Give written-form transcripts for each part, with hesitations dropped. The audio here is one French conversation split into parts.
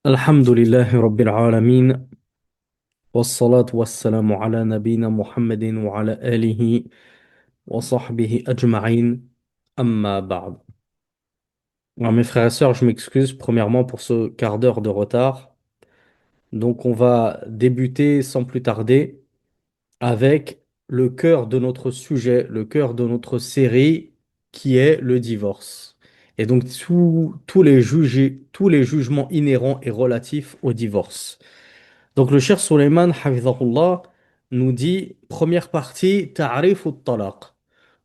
الحمد لله رب العالمين والصلاة والسلام على نبينا محمد وعلى آله وصحبه أجمعين أما بعد. Alors, mes frères et sœurs, je m'excuse premièrement pour ce quart d'heure de retard. Donc on va débuter sans plus tarder avec le cœur de notre sujet, le cœur de notre série qui est le divorce. Et donc tous les jugements inhérents et relatifs au divorce. Donc le cher Suleiman, Hafizahullah, nous dit, première partie, ta'rif talaq.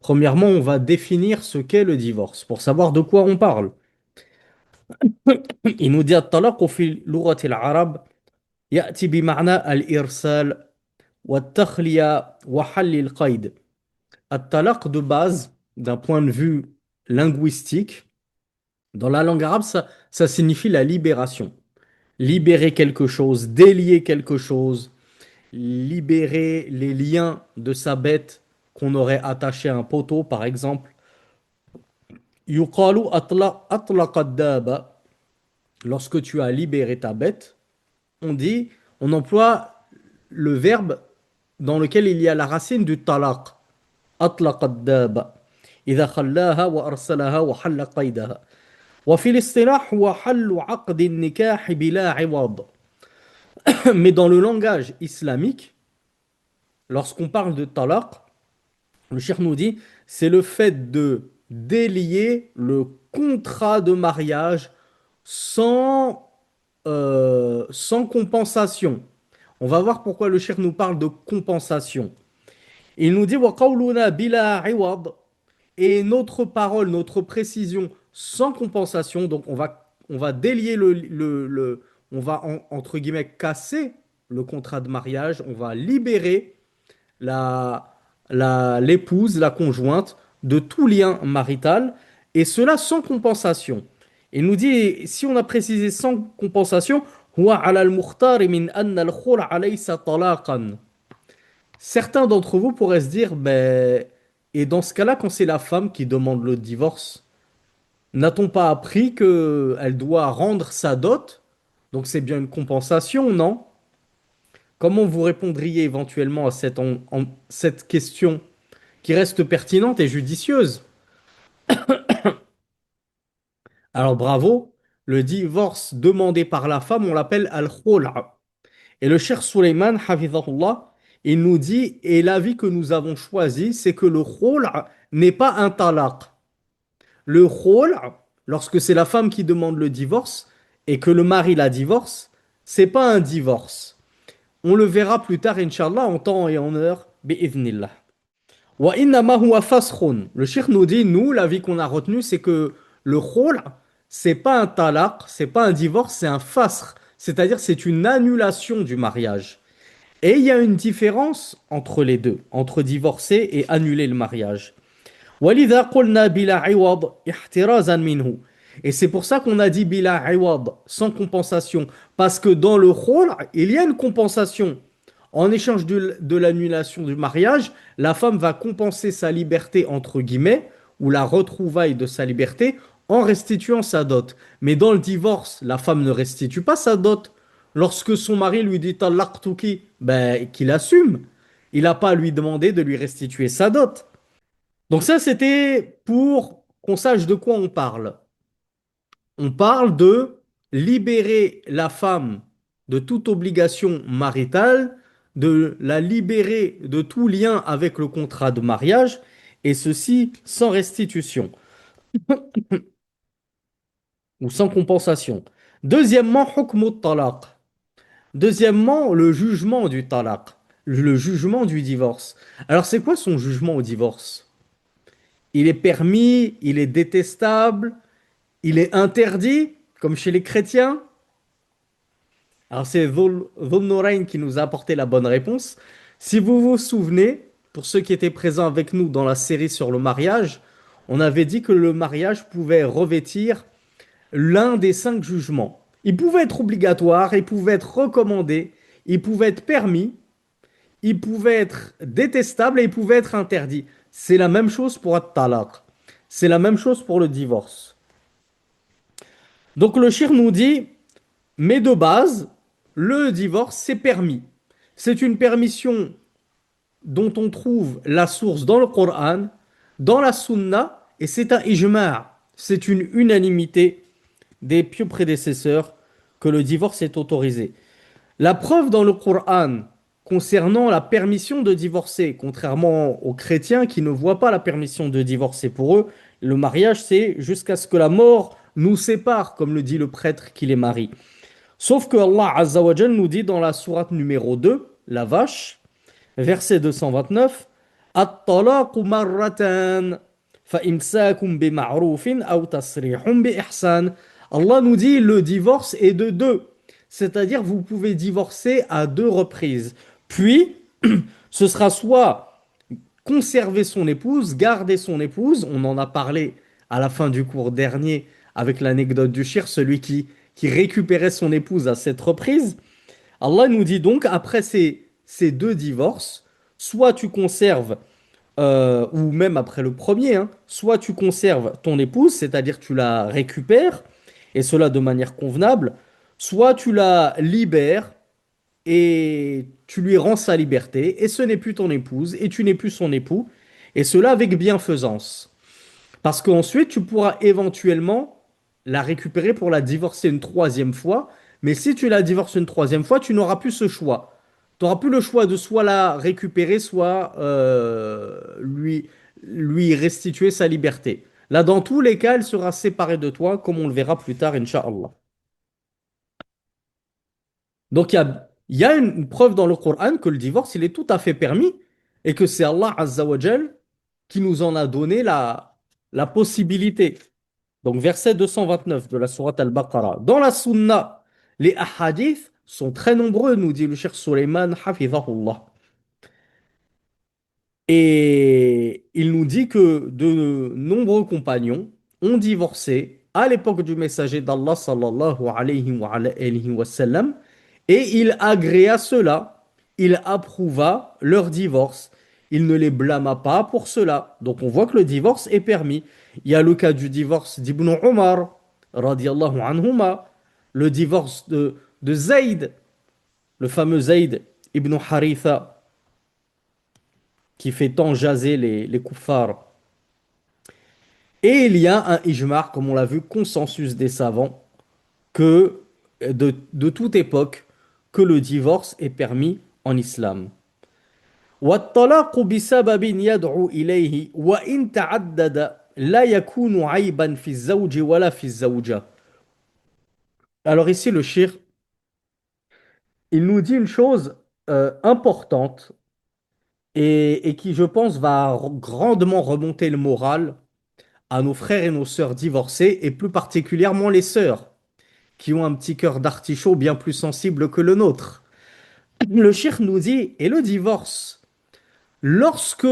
Premièrement, on va définir ce qu'est le divorce, pour savoir de quoi on parle. Il nous dit, الطلاق في لغة العرب يأتي بمعنى الإرسال والتخلية وحل القيد. الطلاق de base, d'un point de vue linguistique, dans la langue arabe, ça signifie la libération. Libérer quelque chose, délier quelque chose, libérer les liens de sa bête qu'on aurait attaché à un poteau, par exemple. Yuqalu atlaqa daba. Lorsque tu as libéré ta bête, on dit, on emploie le verbe dans lequel il y a la racine du talaq. Atlaqa daba. إذا خلاها وأرسلها وحل قيدها وفي الاصطلاح هو حل عقد النكاح بلا عوض. Mais dans le langage islamique, lorsqu'on parle de talaq, le cheikh nous dit, c'est le fait de délier le contrat de mariage sans, sans compensation. On va voir pourquoi le cheikh nous parle de compensation. Il nous dit, wa qawluna bila iwad, et notre parole, notre précision sans compensation, donc on va délier on va entre guillemets casser le contrat de mariage, on va libérer la, l'épouse, la conjointe, de tout lien marital, et cela sans compensation. Il nous dit, si on a précisé sans compensation, هو على المختار من أن الخلع ليس طلاقا. Certains d'entre vous pourraient se dire, ben, et dans ce cas-là, quand c'est la femme qui demande le divorce, n'a-t-on pas appris qu'elle doit rendre sa dot? Donc c'est bien une compensation, non? Comment vous répondriez éventuellement à cette question qui reste pertinente et judicieuse? Alors bravo, le divorce demandé par la femme, on l'appelle al-khula. Et le cher Suleiman, hafizahullah, il nous dit, et l'avis que nous avons choisi, c'est que le khula n'est pas un talaq. Le khula, lorsque c'est la femme qui demande le divorce et que le mari la divorce, c'est pas un divorce. On le verra plus tard, Inch'Allah, en temps et en heure, bi'idhnillah. Wa innama huwa faskhun. Le cheikh nous dit, nous, l'avis qu'on a retenu, c'est que le khul, c'est pas un talaq, c'est pas un divorce, c'est un fasr. C'est-à-dire, c'est une annulation du mariage. Et il y a une différence entre les deux, entre divorcer et annuler le mariage. وَلِذَا قُلْنَا بِلَا عِوَضْ احْتِرَازًا مِنْهُ. Et c'est pour ça qu'on a dit bila iwad, sans compensation. Parce que dans le khul, il y a une compensation. En échange de l'annulation du mariage, la femme va compenser sa liberté, entre guillemets, ou la retrouvaille de sa liberté, en restituant sa dot. Mais dans le divorce, la femme ne restitue pas sa dot. Lorsque son mari lui dit talaqtuki, ben, qu'il assume. Il n'a pas à lui demander de lui restituer sa dot. Donc ça, c'était pour qu'on sache de quoi on parle. On parle de libérer la femme de toute obligation maritale, de la libérer de tout lien avec le contrat de mariage, et ceci sans restitution ou sans compensation. Deuxièmement, hukm talaq. Deuxièmement, le jugement du talaq, le jugement du divorce. Alors c'est quoi son jugement au divorce? Il est permis, il est détestable, il est interdit, comme chez les chrétiens? Alors c'est Dhul Nourayn qui nous a apporté la bonne réponse. Si vous vous souvenez, pour ceux qui étaient présents avec nous dans la série sur le mariage, on avait dit que le mariage pouvait revêtir l'un des 5 jugements. Il pouvait être obligatoire, il pouvait être recommandé, il pouvait être permis, il pouvait être détestable et il pouvait être interdit. C'est la même chose pour at-talaq. C'est la même chose pour le divorce. Donc le shir nous dit Mais de base, le divorce, c'est permis. C'est une permission dont on trouve la source dans le Coran, dans la Sunna, et c'est un ijma', c'est une unanimité des pieux prédécesseurs que le divorce est autorisé. La preuve dans le Coran concernant la permission de divorcer, contrairement aux chrétiens qui ne voient pas la permission de divorcer pour eux, le mariage c'est jusqu'à ce que la mort nous sépare, comme le dit le prêtre qui les marie. Sauf que Allah Azza wa Jal nous dit dans la sourate numéro 2, la vache, verset 229, At-talaqu marratan, fa imsakum bi ma'rufin aw tasrihun bi ihsan. Allah nous dit le divorce est de deux. C'est-à-dire vous pouvez divorcer à deux reprises. Puis, ce sera soit conserver son épouse, garder son épouse. On en a parlé à la fin du cours dernier avec l'anecdote du shir, celui qui récupérait son épouse à cette reprise. Allah nous dit donc, après ces deux divorces, soit tu conserves, ou même après le premier, hein, soit tu conserves ton épouse, c'est-à-dire tu la récupères, et cela de manière convenable, soit tu la libères et tu lui rends sa liberté, et ce n'est plus ton épouse, et tu n'es plus son époux, et cela avec bienfaisance. Parce qu'ensuite, tu pourras éventuellement la récupérer pour la divorcer une troisième fois. Mais si tu la divorces une troisième fois, tu n'auras plus ce choix. Tu n'auras plus le choix de soit la récupérer, soit lui restituer sa liberté. Là, dans tous les cas, elle sera séparée de toi, comme on le verra plus tard, Inch'Allah. Donc, il y a une preuve dans le Coran que le divorce, il est tout à fait permis et que c'est Allah Azza wa Jal qui nous en a donné la possibilité. Donc, verset 229 de la sourate Al-Baqarah. Dans la Sunna, les ahadiths sont très nombreux, nous dit le Cheikh Suleiman, hafizahullah. Et il nous dit que de nombreux compagnons ont divorcé à l'époque du messager d'Allah sallallahu alayhi wa sallam, et il agréa cela, il approuva leur divorce, il ne les blâma pas pour cela. Donc on voit que le divorce est permis. Il y a le cas du divorce d'Ibn Omar, radiallahu anhuma, le divorce de Zayd, le fameux Zayd ibn Haritha, qui fait tant jaser les kuffars. Et il y a un ijma', comme on l'a vu, consensus des savants, que de toute époque, que le divorce est permis en islam. والطلاق بسبب يدعو إليه وإن تعدد لا يكون عيبا في الزوج ولا في الزوجة. Alors ici, le shir, il nous dit une chose importante et qui, je pense, va grandement remonter le moral à nos frères et nos sœurs divorcés, et plus particulièrement les sœurs, qui ont un petit cœur d'artichaut bien plus sensible que le nôtre. Le cheikh nous dit, et le divorce, lorsque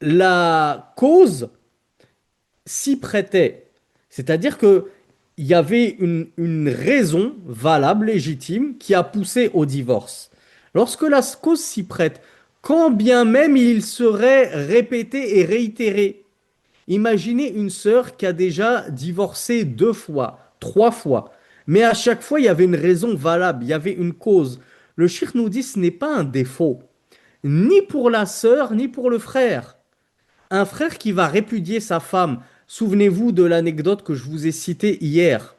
la cause s'y prêtait, c'est-à-dire que il y avait une raison valable, légitime, qui a poussé au divorce. Lorsque la cause s'y prête, quand bien même il serait répété et réitéré, imaginez une sœur qui a déjà divorcé 2 fois, 3 fois, mais à chaque fois il y avait une raison valable, il y avait une cause. Le cheikh nous dit ce n'est pas un défaut, ni pour la sœur, ni pour le frère. Un frère qui va répudier sa femme, souvenez-vous de l'anecdote que je vous ai citée hier.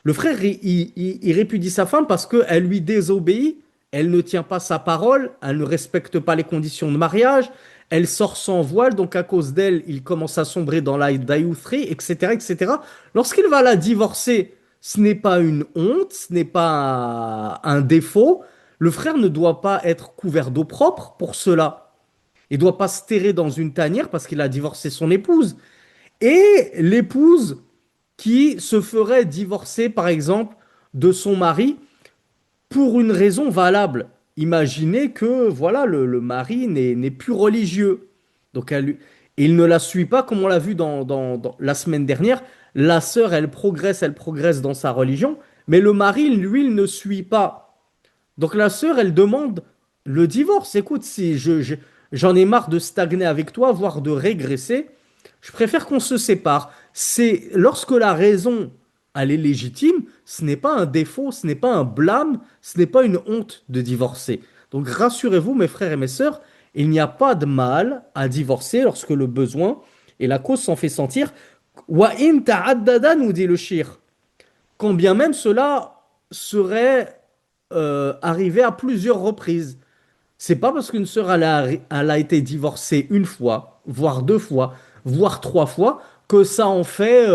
Le frère, il répudie sa femme parce qu'elle lui désobéit, elle ne tient pas sa parole, elle ne respecte pas les conditions de mariage, elle sort sans voile, donc à cause d'elle, il commence à sombrer dans la dayoufri, etc., etc. Lorsqu'il va la divorcer, ce n'est pas une honte, ce n'est pas un défaut. Le frère ne doit pas être couvert d'eau propre pour cela. Il ne doit pas se terrer dans une tanière parce qu'il a divorcé son épouse. Et l'épouse qui se ferait divorcer, par exemple, de son mari pour une raison valable. Imaginez que voilà le mari n'est plus religieux. Donc il ne la suit pas comme on l'a vu dans la semaine dernière. La sœur, elle progresse dans sa religion, mais le mari, lui, il ne suit pas. Donc la sœur, elle demande le divorce. Écoute, si j'en ai marre de stagner avec toi, voire de régresser, je préfère qu'on se sépare. C'est lorsque la raison, elle est légitime, ce n'est pas un défaut, ce n'est pas un blâme, ce n'est pas une honte de divorcer. Donc rassurez-vous, mes frères et mes sœurs, il n'y a pas de mal à divorcer lorsque le besoin et la cause s'en fait sentir. Wa in ta'addada, nous dit le shir. Quand bien même cela serait arrivé à plusieurs reprises. C'est pas parce qu'une sœur elle a été divorcée une fois, voire deux fois, voire trois fois, que ça en fait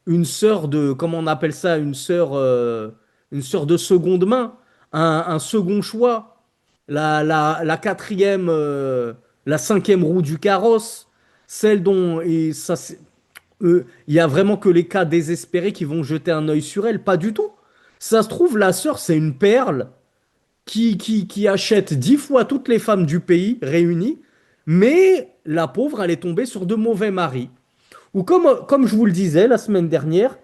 une sœur de, comment on appelle ça, une sœur de seconde main, un second choix, la quatrième, la cinquième roue du carrosse, celle dont et ça, il y a vraiment que les cas désespérés qui vont jeter un œil sur elle, pas du tout. Ça se trouve, la sœur, c'est une perle qui achète 10 fois toutes les femmes du pays réunies, mais la pauvre, elle est tombée sur de mauvais maris. Ou comme je vous le disais la semaine dernière,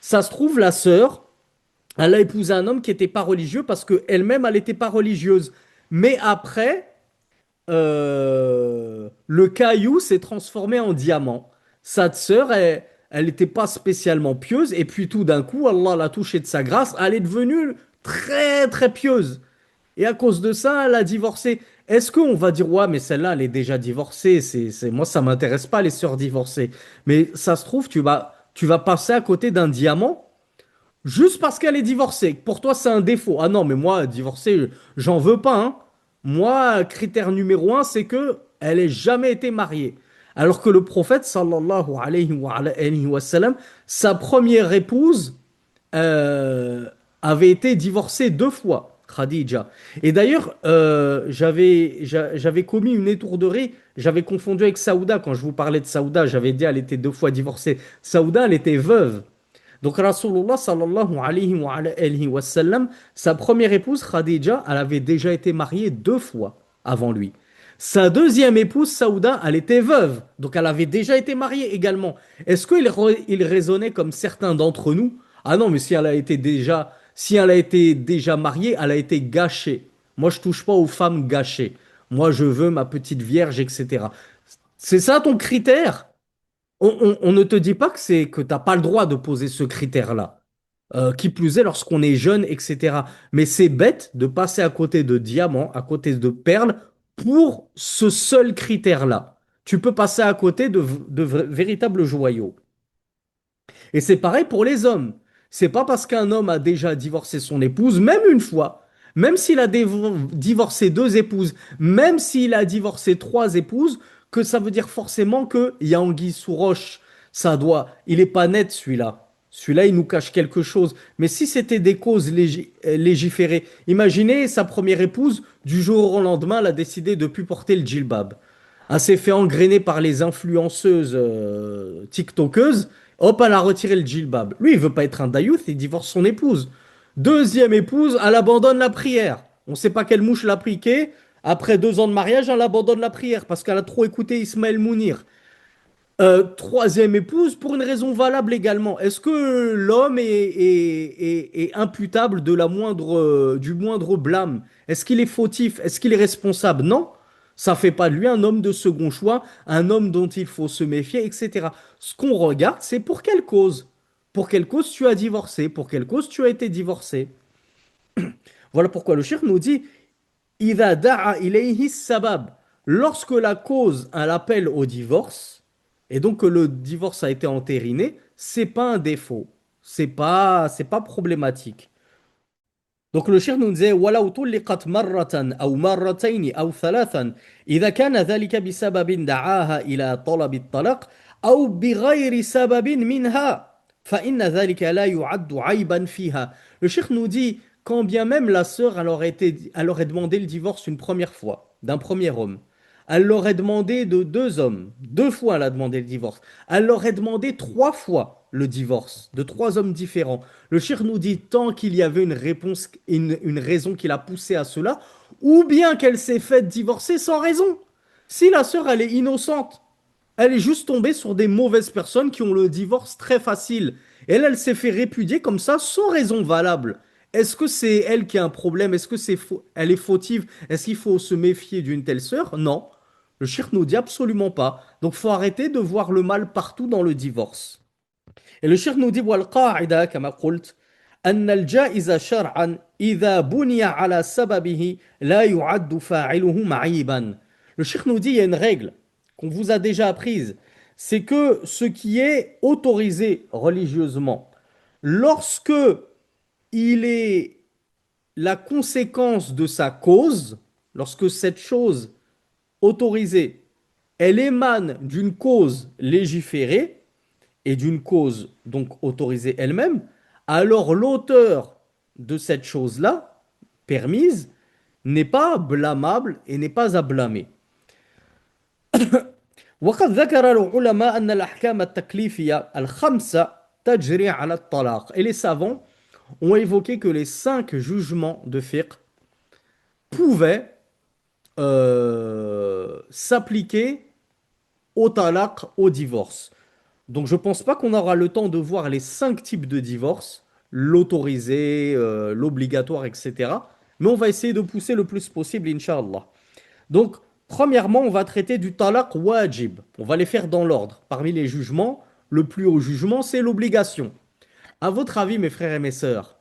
ça se trouve, la sœur, elle a épousé un homme qui n'était pas religieux parce qu'elle-même, elle n'était pas religieuse. Mais après, le caillou s'est transformé en diamant. Sa sœur, elle n'était pas spécialement pieuse, et puis tout d'un coup, Allah l'a touchée de sa grâce, elle est devenue très très pieuse. Et à cause de ça, elle a divorcé. Est-ce qu'on va dire, ouais, mais celle-là, elle est déjà divorcée. Moi, ça m'intéresse pas, les sœurs divorcées. Mais ça se trouve, tu vas passer à côté d'un diamant juste parce qu'elle est divorcée. Pour toi, c'est un défaut. Ah non, mais moi, divorcée, j'en veux pas, hein. Moi, critère numéro un, c'est que elle ait jamais été mariée. Alors que le prophète, sallallahu alayhi wa sallam, sa première épouse, euh, avait été divorcée deux fois, Khadija. Et d'ailleurs, j'avais commis une étourderie, j'avais confondu avec Saouda. Quand je vous parlais de Saouda, j'avais dit elle était deux fois divorcée. Saouda, elle était veuve. Donc Rasulullah sallallahu alayhi wa sallam, sa première épouse Khadija, elle avait déjà été mariée deux fois avant lui. Sa deuxième épouse Saouda, elle était veuve, donc elle avait déjà été mariée également. Est-ce il raisonnait comme certains d'entre nous? Ah non, mais si elle a été déjà mariée, elle a été gâchée. Moi, je touche pas aux femmes gâchées. Moi, je veux ma petite vierge, etc. C'est ça ton critère? On ne te dit pas que c'est que t'as pas le droit de poser ce critère-là. Qui plus est lorsqu'on est jeune, etc. Mais c'est bête de passer à côté de diamants, à côté de perles, pour ce seul critère-là. Tu peux passer à côté de véritables joyaux. Et c'est pareil pour les hommes. C'est pas parce qu'un homme a déjà divorcé son épouse, même une fois, même s'il a divorcé deux épouses, même s'il a divorcé trois épouses, que ça veut dire forcément qu'il y a anguille sous roche. Il est pas net celui-là. Celui-là, il nous cache quelque chose. Mais si c'était des causes légiférées, imaginez sa première épouse, du jour au lendemain, elle a décidé de plus porter le djilbab. Elle s'est fait engrainer par les influenceuses TikTokeuses. Hop, elle a retiré le djilbab. Lui, il veut pas être un dayout, il divorce son épouse. Deuxième épouse, elle abandonne la prière. On ne sait pas quelle mouche l'a piqué. Après 2 ans de mariage, elle abandonne la prière parce qu'elle a trop écouté Ismaël Mounir. Troisième épouse, pour une raison valable également. Est-ce que l'homme est imputable du moindre blâme? Est-ce qu'il est fautif? Est-ce qu'il est responsable? Non. Ça fait pas de lui un homme de second choix, un homme dont il faut se méfier, etc. Ce qu'on regarde, c'est pour quelle cause? Pour quelle cause tu as divorcé? Pour quelle cause tu as été divorcé? Voilà pourquoi le shir nous dit إذا دعا إليه السبب. Lorsque la cause a l'appel au divorce, et donc que le divorce a été entériné, c'est pas un défaut. C'est pas problématique. Donc le cheikh nous disait ولو طلقت مرة أو مرتين أو ثلاثا إذا كان ذلك بسبب دعاها إلى طلب الطلاق أو بغير سبب منها فإن ذلك لا يعد عيبا فيها. Le cheikh nous dit quand bien même la sœur elle aurait demandé le divorce une première fois d'un premier homme. Elle l'aurait demandé de deux hommes. Deux fois, elle a demandé le divorce. Elle l'aurait demandé trois fois le divorce de trois hommes différents. Le shir nous dit tant qu'il y avait une réponse, une raison qui l'a poussée à cela, ou bien qu'elle s'est faite divorcer sans raison. Si la sœur, elle est innocente, elle est juste tombée sur des mauvaises personnes qui ont le divorce très facile. Elle s'est fait répudier comme ça sans raison valable. Est-ce que c'est elle qui a un problème? Est-ce que elle est fautive? Est-ce qu'il faut se méfier d'une telle sœur? Non. Le shirk nous dit absolument pas. Donc faut arrêter de voir le mal partout dans le divorce. Et le shirk nous dit, والقاعدة كما قلت, أن الجائز شرعا إذا بني على سببه لا يعد فاعله معيبا. Le cheikh nous dit, il y a une règle qu'on vous a déjà apprise, c'est que ce qui est autorisé religieusement, lorsque il est la conséquence de sa cause, lorsque cette chose autorisée, elle émane d'une cause légiférée et d'une cause donc autorisée elle-même, alors l'auteur de cette chose-là, permise, n'est pas blâmable et n'est pas à blâmer. وقد ذكر العلماء أن الأحكام التكليفية الخمسة تجري على الطلاق. Et les savants ont évoqué que les 5 jugements de fiqh pouvaient s'appliquer au talaq, au divorce. Donc je pense pas qu'on aura le temps de voir les 5 types de divorce, l'autorisé, l'obligatoire, etc. Mais on va essayer de pousser le plus possible, Inch'Allah. Donc, premièrement, on va traiter du talaq wajib. On va les faire dans l'ordre. Parmi les jugements, le plus haut jugement, c'est l'obligation. À votre avis, mes frères et mes sœurs,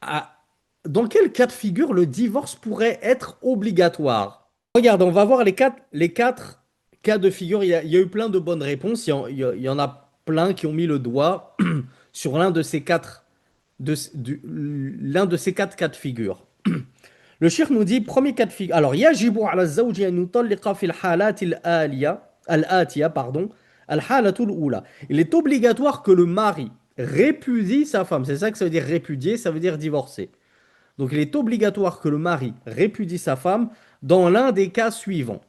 à- dans quel cas de figure le divorce pourrait être obligatoire? Regarde, on va voir les quatre cas de figure. Il y a eu plein de bonnes réponses. Il y en a plein qui ont mis le doigt sur l'un de ces 4 cas de figure. Le cheikh nous dit, premier cas de figure. Alors, yajibu ala zawji an yutalliqa fil halati al-atiya, pardon, al-halatul ula. Il est obligatoire que le mari répudie sa femme. C'est ça que ça veut dire répudier, ça veut dire divorcer. Donc, il est obligatoire que le mari répudie sa femme dans l'un des cas suivants.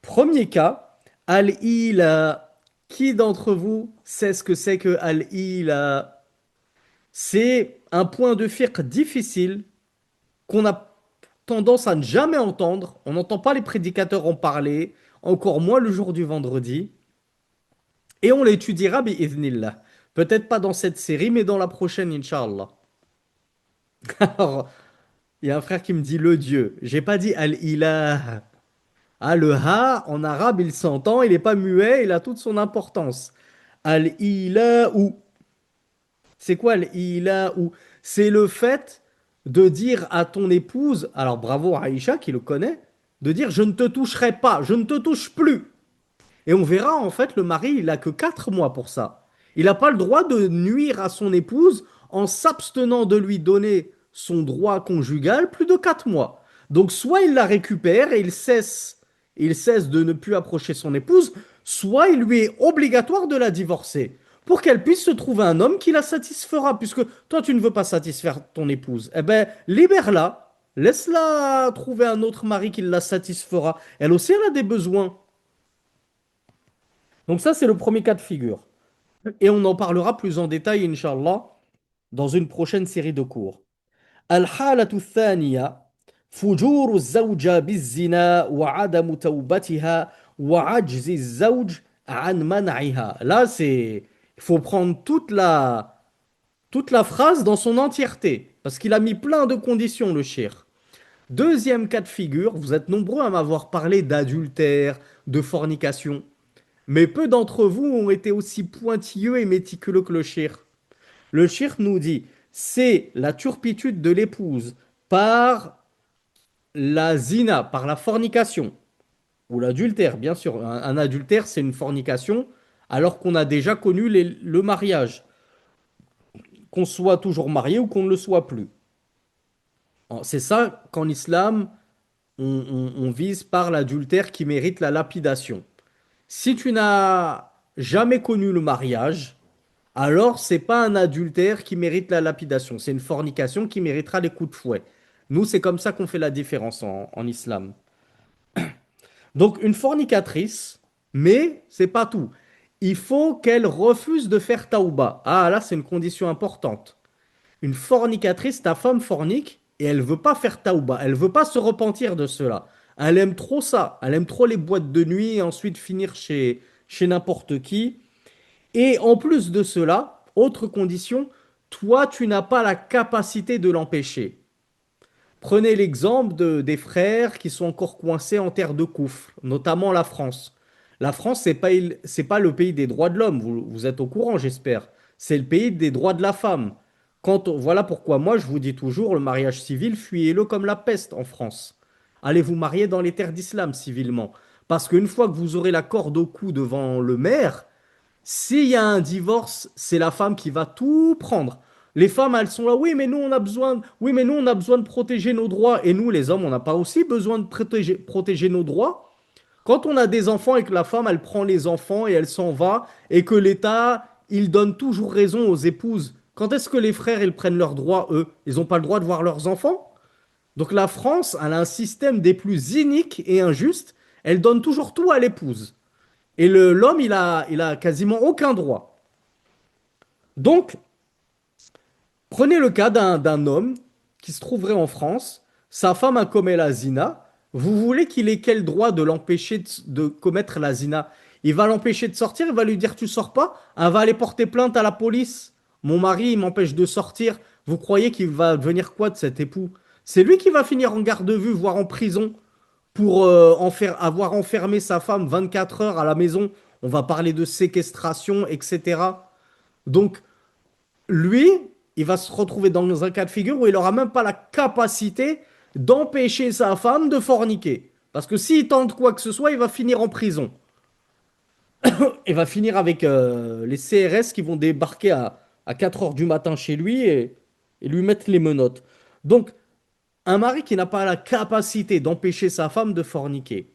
Premier cas, al-ila. Qui d'entre vous sait ce que c'est que al-ila? C'est un point de fiqh difficile qu'on a tendance à ne jamais entendre. On n'entend pas les prédicateurs en parler, encore moins le jour du vendredi. Et on l'étudiera, bi'idhnillah. Peut-être pas dans cette série, mais dans la prochaine, Inch'Allah. Alors, il y a un frère qui me dit le Dieu. J'ai pas dit al-ilah. Ah, le ha, en arabe, il s'entend, il n'est pas muet, il a toute son importance. Al-ilahu. C'est quoi l'ilahu? C'est le fait de dire à ton épouse, alors bravo à Aïcha qui le connaît, de dire je ne te toucherai pas, je ne te touche plus. Et on verra en fait le mari, il a que 4 mois pour ça. Il n'a pas le droit de nuire à son épouse en s'abstenant de lui donner son droit conjugal plus de 4 mois. Donc soit il la récupère et il cesse de ne plus approcher son épouse, soit il lui est obligatoire de la divorcer pour qu'elle puisse se trouver un homme qui la satisfera, puisque toi tu ne veux pas satisfaire ton épouse. Eh ben libère-la, laisse-la trouver un autre mari qui la satisfera. Elle aussi elle a des besoins. Donc ça, c'est le premier cas de figure. Et on en parlera plus en détail, Inch'Allah, dans une prochaine série de cours. Al-halatu thaniya, fujuru zawja bizina wa adamu tawbatiha wa ajzi zawj an man'iha. Là, il faut prendre toute la phrase dans son entièreté, parce qu'il a mis plein de conditions, le shir. Deuxième cas de figure, vous êtes nombreux à m'avoir parlé d'adultère, de fornication. Mais peu d'entre vous ont été aussi pointilleux et méticuleux que le shir. Le shir nous dit, c'est la turpitude de l'épouse par la zina, par la fornication, ou l'adultère, bien sûr. Un adultère, c'est une fornication, alors qu'on a déjà connu le mariage, qu'on soit toujours marié ou qu'on ne le soit plus. C'est ça qu'en islam, on vise par l'adultère qui mérite la lapidation. Si tu n'as jamais connu le mariage, alors c'est pas un adultère qui mérite la lapidation, c'est une fornication qui méritera les coups de fouet. Nous, c'est comme ça qu'on fait la différence en islam. Donc une fornicatrice, mais c'est pas tout. Il faut qu'elle refuse de faire taouba. Ah là, c'est une condition importante. Une fornicatrice, ta femme fornique, et elle veut pas faire taouba, elle veut pas se repentir de cela. Elle aime trop ça, elle aime trop les boîtes de nuit et ensuite finir chez n'importe qui. Et en plus de cela, autre condition, toi, tu n'as pas la capacité de l'empêcher. Prenez l'exemple des frères qui sont encore coincés en terre de Koufr, notamment la France. La France, c'est pas le pays des droits de l'homme, vous êtes au courant, j'espère. C'est le pays des droits de la femme. Voilà pourquoi moi je vous dis toujours, le mariage civil, fuyez-le comme la peste en France. Allez vous marier dans les terres d'islam civilement. Parce qu'une fois que vous aurez la corde au cou devant le maire, s'il y a un divorce, c'est la femme qui va tout prendre. Les femmes, elles sont là, oui, mais nous, on a besoin, oui, mais nous, on a besoin de protéger nos droits. Et nous, les hommes, on n'a pas aussi besoin de protéger nos droits. Quand on a des enfants et que la femme, elle prend les enfants et elle s'en va, et que l'État, il donne toujours raison aux épouses, quand est-ce que les frères, ils prennent leurs droits, eux? Ils n'ont pas le droit de voir leurs enfants? Donc la France, elle a un système des plus iniques et injustes. Elle donne toujours tout à l'épouse. Et l'homme, il a quasiment aucun droit. Donc, prenez le cas d'un homme qui se trouverait en France, sa femme a commis la zina. Vous voulez qu'il ait quel droit de l'empêcher de commettre la zina? Il va l'empêcher de sortir, il va lui dire tu sors pas, elle va aller porter plainte à la police. Mon mari, il m'empêche de sortir. Vous croyez qu'il va devenir quoi de cet époux? C'est lui qui va finir en garde à vue, voire en prison, pour avoir enfermé sa femme 24 heures à la maison. On va parler de séquestration, etc. Donc, lui, il va se retrouver dans un cas de figure où il n'aura même pas la capacité d'empêcher sa femme de forniquer. Parce que s'il tente quoi que ce soit, il va finir en prison. Il va finir avec les CRS qui vont débarquer à 4 heures du matin chez lui et lui mettre les menottes. Donc, un mari qui n'a pas la capacité d'empêcher sa femme de forniquer,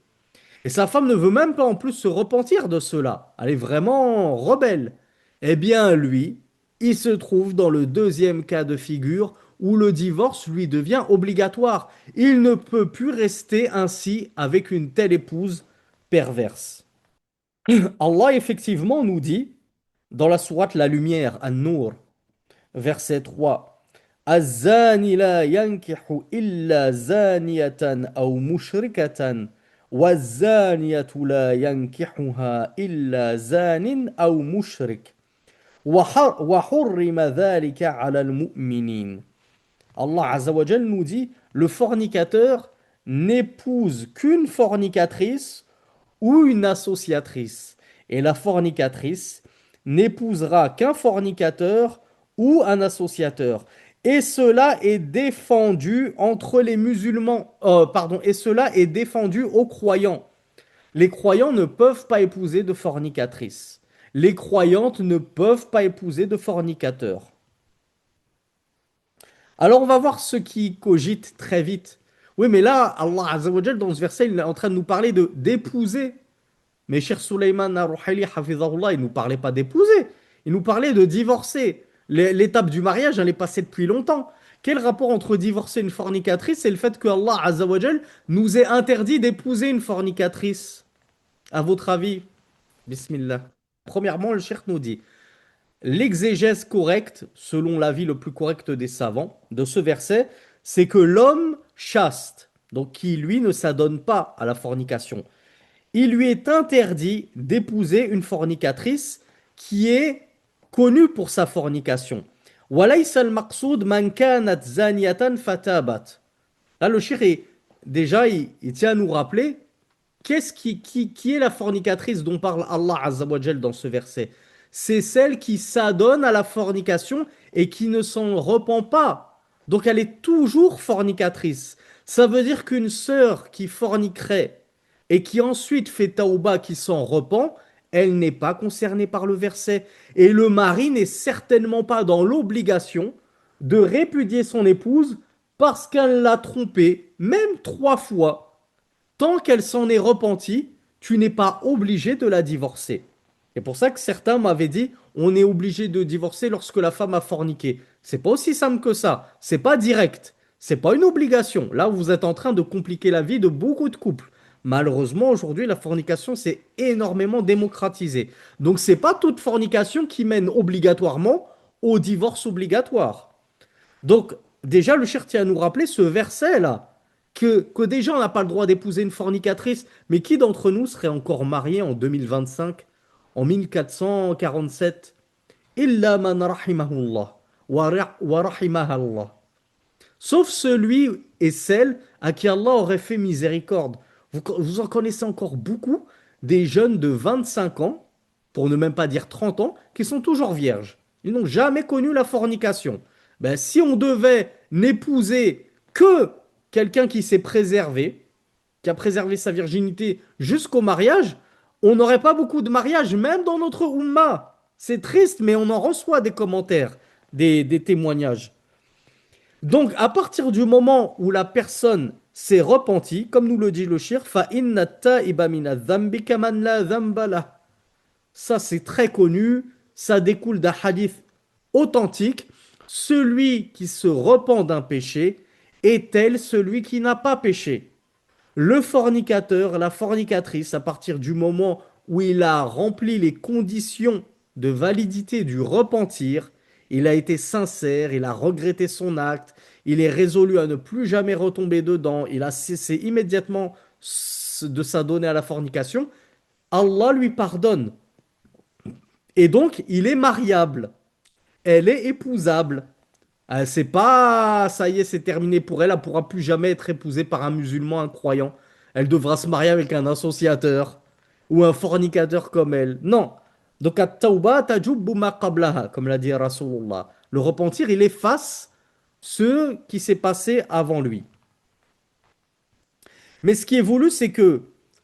et sa femme ne veut même pas en plus se repentir de cela. Elle est vraiment rebelle. Eh bien, lui, il se trouve dans le deuxième cas de figure où le divorce lui devient obligatoire. Il ne peut plus rester ainsi avec une telle épouse perverse. Allah effectivement nous dit dans la sourate La Lumière, An-Nur, verset 3, الزاني لا ينكح إلا زانية أو مشركة والزانية لا ينكحها إلا زان أو مشرك وحرم ذلك على المؤمنين. Allah Azza wa Jal nous dit, le fornicateur n'épouse qu'une fornicatrice ou une associatrice. Et la fornicatrice n'épousera qu'un fornicateur ou un associateur. Et cela est défendu entre les musulmans, pardon, et cela est défendu aux croyants. Les croyants ne peuvent pas épouser de fornicatrice. Les croyantes ne peuvent pas épouser de fornicateurs. Alors on va voir ceux qui cogitent très vite. Oui, mais là, Allah Azza wa Jal, dans ce verset, il est en train de nous parler de d'épouser. Mais cher Sulaiman Ar-Ruhaili, Hafizahullah, il ne nous parlait pas d'épouser. Il nous parlait de divorcer. L'étape du mariage, elle est passée depuis longtemps. Quel rapport entre divorcer une fornicatrice et le fait que Allah Azza wa Jal nous ait interdit d'épouser une fornicatrice? À votre avis? Bismillah. Premièrement, le cheikh nous dit, l'exégèse correcte, selon l'avis le plus correct des savants, de ce verset, c'est que l'homme chaste, donc qui lui ne s'adonne pas à la fornication, il lui est interdit d'épouser une fornicatrice qui est connue pour sa fornication. وَلَيْسَ الْمَقْصُودُ مَنْ كَانَتْ زَانِيَةً فَتَابَتْ. Là, le cheikh, déjà, il tient à nous rappeler qui est la fornicatrice dont parle Allah Azza wa Jal dans ce verset? C'est celle qui s'adonne à la fornication et qui ne s'en repent pas. Donc elle est toujours fornicatrice. Ça veut dire qu'une sœur qui forniquerait et qui ensuite fait taouba, qui s'en repent, elle n'est pas concernée par le verset. Et le mari n'est certainement pas dans l'obligation de répudier son épouse parce qu'elle l'a trompé, même 3 fois. Tant qu'elle s'en est repentie, tu n'es pas obligé de la divorcer. C'est pour ça que certains m'avaient dit, on est obligé de divorcer lorsque la femme a forniqué. C'est pas aussi simple que ça. C'est pas direct. C'est pas une obligation. Là, vous êtes en train de compliquer la vie de beaucoup de couples. Malheureusement, aujourd'hui, la fornication s'est énormément démocratisée. Donc, c'est pas toute fornication qui mène obligatoirement au divorce obligatoire. Donc, déjà, le cher tient à nous rappeler ce verset-là, que déjà, on n'a pas le droit d'épouser une fornicatrice, mais qui d'entre nous serait encore marié en 2025, en 1447? Illa man rahimahullah, wa rahimahallah. Sauf celui et celle à qui Allah aurait fait miséricorde. Vous en connaissez encore beaucoup, des jeunes de 25 ans, pour ne même pas dire 30 ans, qui sont toujours vierges. Ils n'ont jamais connu la fornication. Ben, si on devait n'épouser que quelqu'un qui s'est préservé, qui a préservé sa virginité jusqu'au mariage, on n'aurait pas beaucoup de mariages, même dans notre Ummah. C'est triste, mais on en reçoit des commentaires, des témoignages. Donc, à partir du moment où la personne s'est repentie, comme nous le dit le shir, fa inna ta'iba mina dhanbi kaman la dhanba lah. Ça, c'est très connu. Ça découle d'un hadith authentique. Celui qui se repent d'un péché est tel celui qui n'a pas péché. Le fornicateur, la fornicatrice, à partir du moment où il a rempli les conditions de validité du repentir, il a été sincère, il a regretté son acte, il est résolu à ne plus jamais retomber dedans, il a cessé immédiatement de s'adonner à la fornication, Allah lui pardonne. Et donc, il est mariable, elle est épousable. C'est pas, ça y est, c'est terminé pour elle. Elle pourra plus jamais être épousée par un musulman, un croyant. Elle devra se marier avec un associateur ou un fornicateur comme elle. Non. Donc, at-tawba tajubbu ma qablaha, comme l'a dit Rasulullah. Le repentir, il efface ce qui s'est passé avant lui. Mais ce qui est voulu, c'est que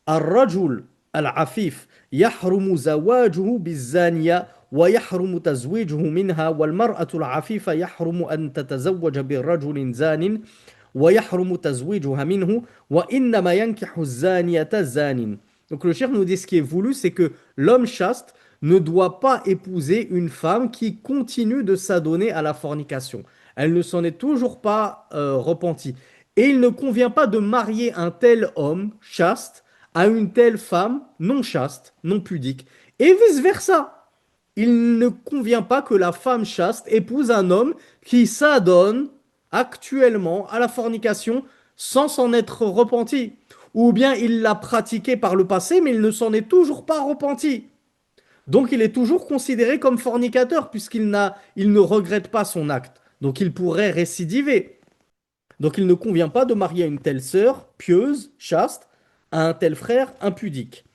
الرجل العفيف يحرم زواجه بالزانية ويحرم تزويجه منها والمرأة العفيفة يحرم أن تتزوج بالرجل زان ويحرم تزويجها منه وإنما ينكح الزانية زان. Donc le cheikh nous dit ce qui est voulu, c'est que l'homme chaste ne doit pas épouser une femme qui continue de s'adonner à la fornication. Elle ne s'en est toujours pas repentie. Et il ne convient pas de marier un tel homme chaste à une telle femme non chaste, non pudique. Et vice-versa. Il ne convient pas que la femme chaste épouse un homme qui s'adonne actuellement à la fornication sans s'en être repenti. Ou bien il l'a pratiqué par le passé, mais il ne s'en est toujours pas repenti. Donc il est toujours considéré comme fornicateur il ne regrette pas son acte. Donc il pourrait récidiver. Donc il ne convient pas de marier une telle sœur pieuse, chaste, à un tel frère impudique.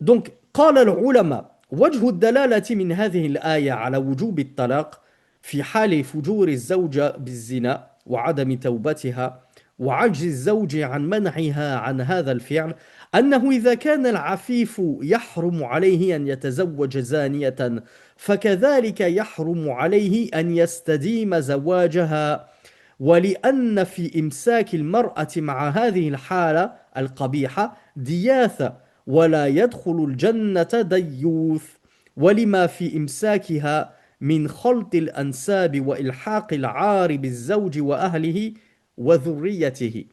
Donc, قال العلماء وجه الدلالة من هذه الآية على وجوب الطلاق في حال فجور الزوجة بالزنا وعدم توبتها وعجز الزوج عن منعها عن هذا الفعل أنه إذا كان العفيف يحرم عليه أن يتزوج زانية فكذلك يحرم عليه أن يستديم زواجها ولأن في إمساك المرأة مع هذه الحالة القبيحة دياثة ولا يدخل الجنة ديوث ولما في إمساكها من خلط الأنساب وإلحاق العار بالزوج وأهله وذريته.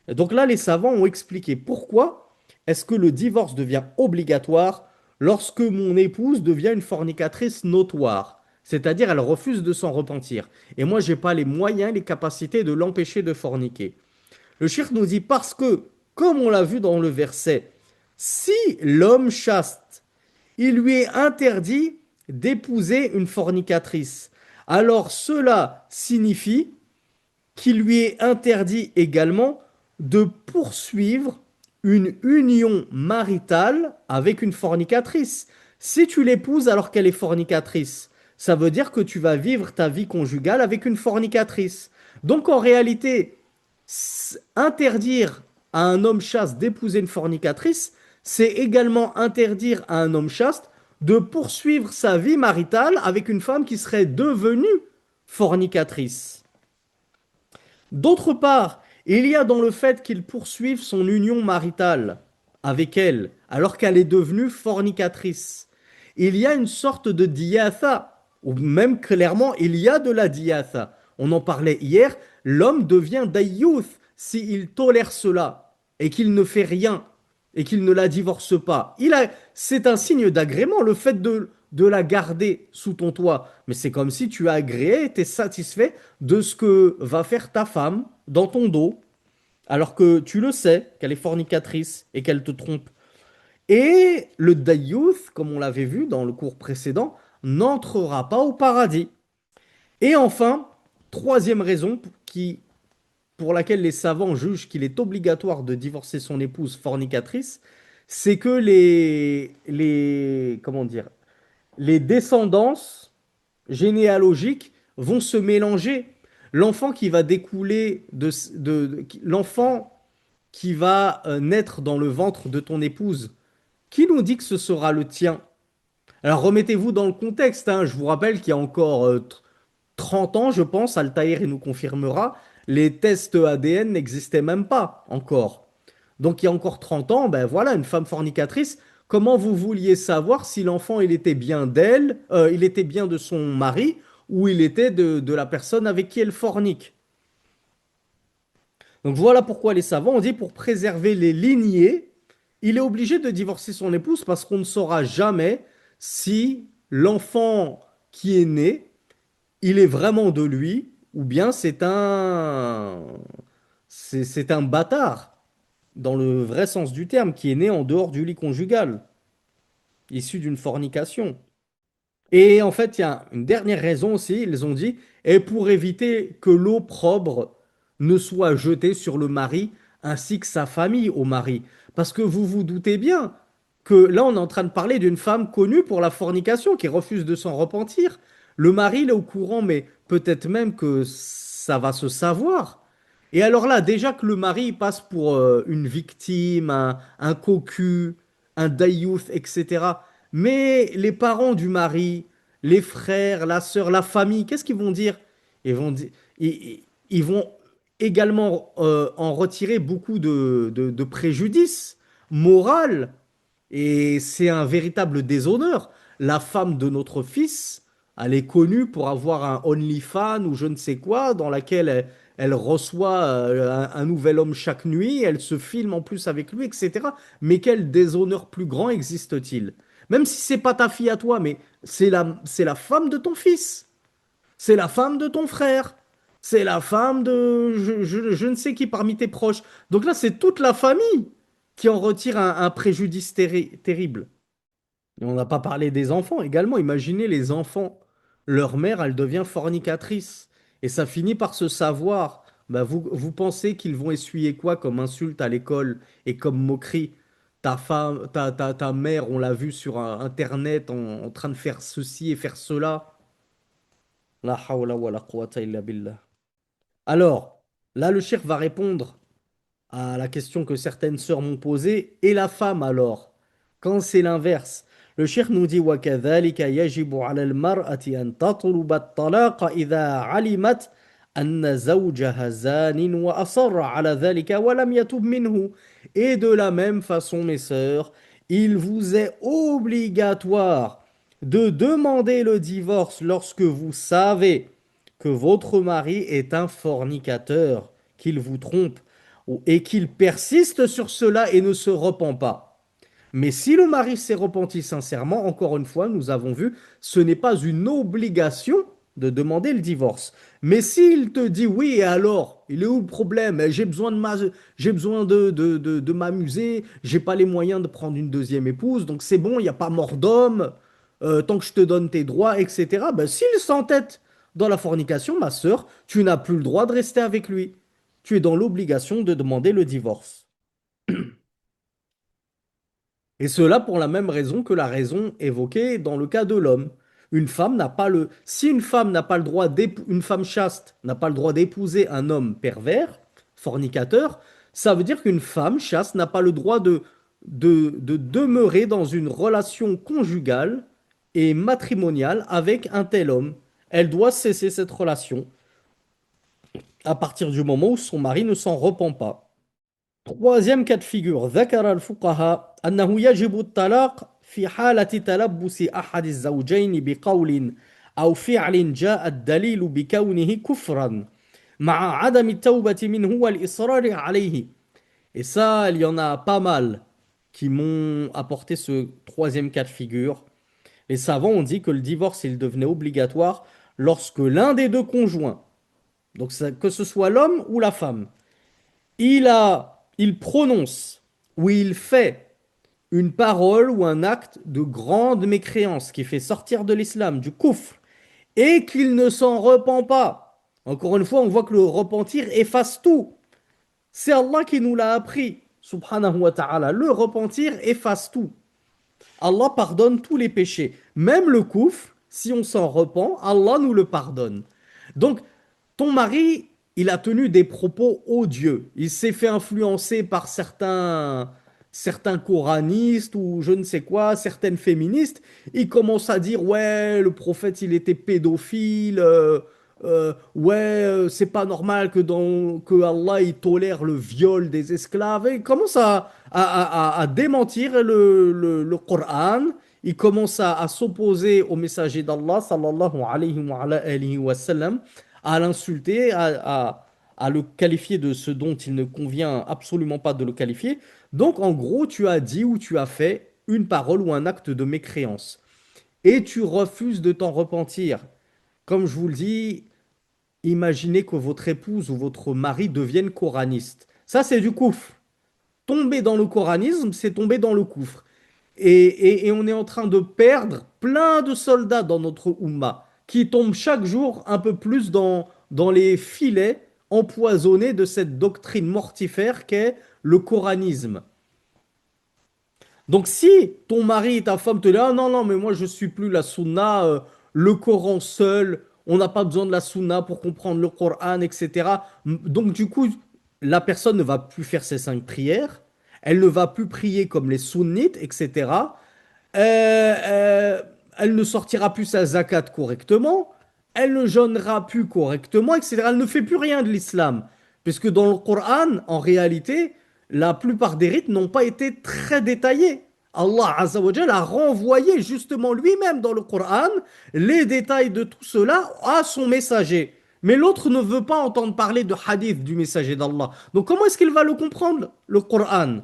Donc là, les savants ont expliqué pourquoi est-ce que le divorce devient obligatoire lorsque mon épouse devient une fornicatrice notoire. C'est-à-dire, elle refuse de s'en repentir. Et moi, j'ai pas les moyens, les capacités de l'empêcher de forniquer. Le shirk nous dit parce que, comme on l'a vu dans le verset, si l'homme chaste, il lui est interdit d'épouser une fornicatrice, alors cela signifie qu'il lui est interdit également de poursuivre une union maritale avec une fornicatrice. Si tu l'épouses alors qu'elle est fornicatrice, ça veut dire que tu vas vivre ta vie conjugale avec une fornicatrice. Donc en réalité, interdire à un homme chaste d'épouser une fornicatrice, c'est également interdire à un homme chaste de poursuivre sa vie maritale avec une femme qui serait devenue fornicatrice. D'autre part, il y a dans le fait qu'il poursuive son union maritale avec elle, alors qu'elle est devenue fornicatrice. Il y a une sorte de diatha, ou même clairement, il y a de la diatha. On en parlait hier, l'homme devient dayyuth s'il tolère cela et qu'il ne fait rien et qu'il ne la divorce pas. C'est un signe d'agrément, le fait de la garder sous ton toit. Mais c'est comme si tu as agréé, tu es satisfait de ce que va faire ta femme dans ton dos, alors que tu le sais qu'elle est fornicatrice et qu'elle te trompe. Et le dayyuth, comme on l'avait vu dans le cours précédent, n'entrera pas au paradis. Et enfin, troisième raison pour laquelle les savants jugent qu'il est obligatoire de divorcer son épouse fornicatrice, c'est que comment dire, les descendances généalogiques vont se mélanger. L'enfant qui va découler l'enfant qui va naître dans le ventre de ton épouse, qui nous dit que ce sera le tien? Alors remettez-vous dans le contexte, hein. Je vous rappelle qu'il y a encore 30 ans, je pense, Altaïr il nous confirmera, les tests ADN n'existaient même pas encore. Donc il y a encore 30 ans, ben voilà, une femme fornicatrice, comment vous vouliez savoir si l'enfant il était bien d'elle, il était bien de son mari ou il était de la personne avec qui elle fornique? Donc voilà pourquoi les savants ont dit pour préserver les lignées, il est obligé de divorcer son épouse parce qu'on ne saura jamais si l'enfant qui est né, il est vraiment de lui ou bien c'est un bâtard dans le vrai sens du terme qui est né en dehors du lit conjugal, issu d'une fornication. Et en fait, il y a une dernière raison aussi, ils ont dit, et pour éviter que l'opprobre ne soit jetée sur le mari ainsi que sa famille au mari. Parce que vous vous doutez bien que là, on est en train de parler d'une femme connue pour la fornication qui refuse de s'en repentir. Le mari, il est au courant, mais peut-être même que ça va se savoir. Et alors là, déjà que le mari il passe pour une victime, un cocu, un daïouf, etc. Mais les parents du mari, les frères, la sœur, la famille, qu'est-ce qu'ils vont dire? Ils vont dire, ils vont également en retirer beaucoup de préjudice moral. Et c'est un véritable déshonneur. La femme de notre fils, elle est connue pour avoir un OnlyFans ou je ne sais quoi, dans laquelle elle reçoit un nouvel homme chaque nuit, elle se filme en plus avec lui, etc. Mais quel déshonneur plus grand existe-t-il? Même si c'est pas ta fille à toi, mais c'est la femme de ton fils, c'est la femme de ton frère, c'est la femme de je ne sais qui parmi tes proches. Donc là, c'est toute la famille qui en retire un préjudice terrible. Et on n'a pas parlé des enfants également. Imaginez les enfants. Leur mère, elle devient fornicatrice. Et ça finit par se savoir. Bah, vous pensez qu'ils vont essuyer quoi comme insulte à l'école et comme moquerie? Ta femme, ta mère, on l'a vu sur Internet en train de faire ceci et faire cela. La hawla wa la quwwata illa billah. Alors, là, le shirk va répondre à la question que certaines sœurs m'ont posée. Et la femme alors? Quand c'est l'inverse? Le cheikh nous dit وَكَذَلِكَ يَجِبُ عَلَى الْمَرْأَةِ أَنْ تَطْلُبَ الطَّلَاقَ إِذَا عَلِمَتْ أَنَّ زَوْجَهَا زَانٍ وَأَصَرَّ عَلَى ذَلِكَ وَلَمْ يَتُبْ مِنْهُ. Et de la même façon, mes sœurs, il vous est obligatoire de demander le divorce lorsque vous savez que votre mari est un fornicateur, qu'il vous trompe et qu'il persiste sur cela et ne se repent pas. Mais si le mari s'est repenti sincèrement, encore une fois, nous avons vu, ce n'est pas une obligation de demander le divorce. Mais s'il te dit oui, et alors, il est où le problème? J'ai besoin de m'amuser, j'ai pas les moyens de prendre une deuxième épouse, donc c'est bon, il n'y a pas mort d'homme, tant que je te donne tes droits, etc. Ben, s'il s'entête dans la fornication, ma sœur, tu n'as plus le droit de rester avec lui. Tu es dans l'obligation de demander le divorce. Et cela pour la même raison que la raison évoquée dans le cas de l'homme. Si une femme n'a pas le droit une femme chaste n'a pas le droit d'épouser un homme pervers, fornicateur, ça veut dire qu'une femme chaste n'a pas le droit de demeurer dans une relation conjugale et matrimoniale avec un tel homme. Elle doit cesser cette relation à partir du moment où son mari ne s'en repent pas. Troisième cas de figure, ذكر الفقهاء أنه يجب الطلاق في حالة تلبس أحد الزوجين بقول أو فعل جاء الدليل بكونه كفرا مع عدم التوبة منه والإصرار عليه. Et ça, il y en a pas mal qui m'ont apporté ce troisième cas de figure. Les savants ont dit que le divorce, il devenait obligatoire lorsque l'un des deux conjoints, donc que ce soit l'homme ou la femme, il prononce ou il fait une parole ou un acte de grande mécréance qui fait sortir de l'islam, du koufr, et qu'il ne s'en repent pas. Encore une fois, on voit que le repentir efface tout. C'est Allah qui nous l'a appris, subhanahu wa ta'ala. Le repentir efface tout. Allah pardonne tous les péchés, même le koufr, si on s'en repent, Allah nous le pardonne. Donc, ton mari, il a tenu des propos odieux. Il s'est fait influencer par certains coranistes ou je ne sais quoi, certaines féministes. Il commence à dire, ouais, le prophète, il était pédophile. Ouais, c'est pas normal que Allah, il tolère le viol des esclaves. Et il commence à démentir le Coran. Il commence à s'opposer au messager d'Allah, sallallahu alayhi wa sallam, à l'insulter, à le qualifier de ce dont il ne convient absolument pas de le qualifier. Donc, en gros, tu as dit ou tu as fait une parole ou un acte de mécréance et tu refuses de t'en repentir. Comme je vous le dis, imaginez que votre épouse ou votre mari devienne coraniste. Ça, c'est du coufre. Tomber dans le coranisme, c'est tomber dans le coufre. Et on est en train de perdre plein de soldats dans notre Ummah qui tombent chaque jour un peu plus dans les filets empoisonnés de cette doctrine mortifère qu'est le coranisme. Donc si ton mari et ta femme te disent, ah non, non, mais moi je suis plus la sunna, le Coran seul, on n'a pas besoin de la sunna pour comprendre le Coran, etc. Donc du coup, la personne ne va plus faire ses 5 prières, elle ne va plus prier comme les sunnites, etc. Euh, euh, Elle ne sortira plus sa zakat correctement, elle ne jeûnera plus correctement, etc. Elle ne fait plus rien de l'islam. Puisque dans le Coran, en réalité, la plupart des rites n'ont pas été très détaillés. Allah Azza wa Jal a renvoyé justement lui-même dans le Coran les détails de tout cela à son messager. Mais l'autre ne veut pas entendre parler de hadith du messager d'Allah. Donc comment est-ce qu'il va le comprendre, le Coran?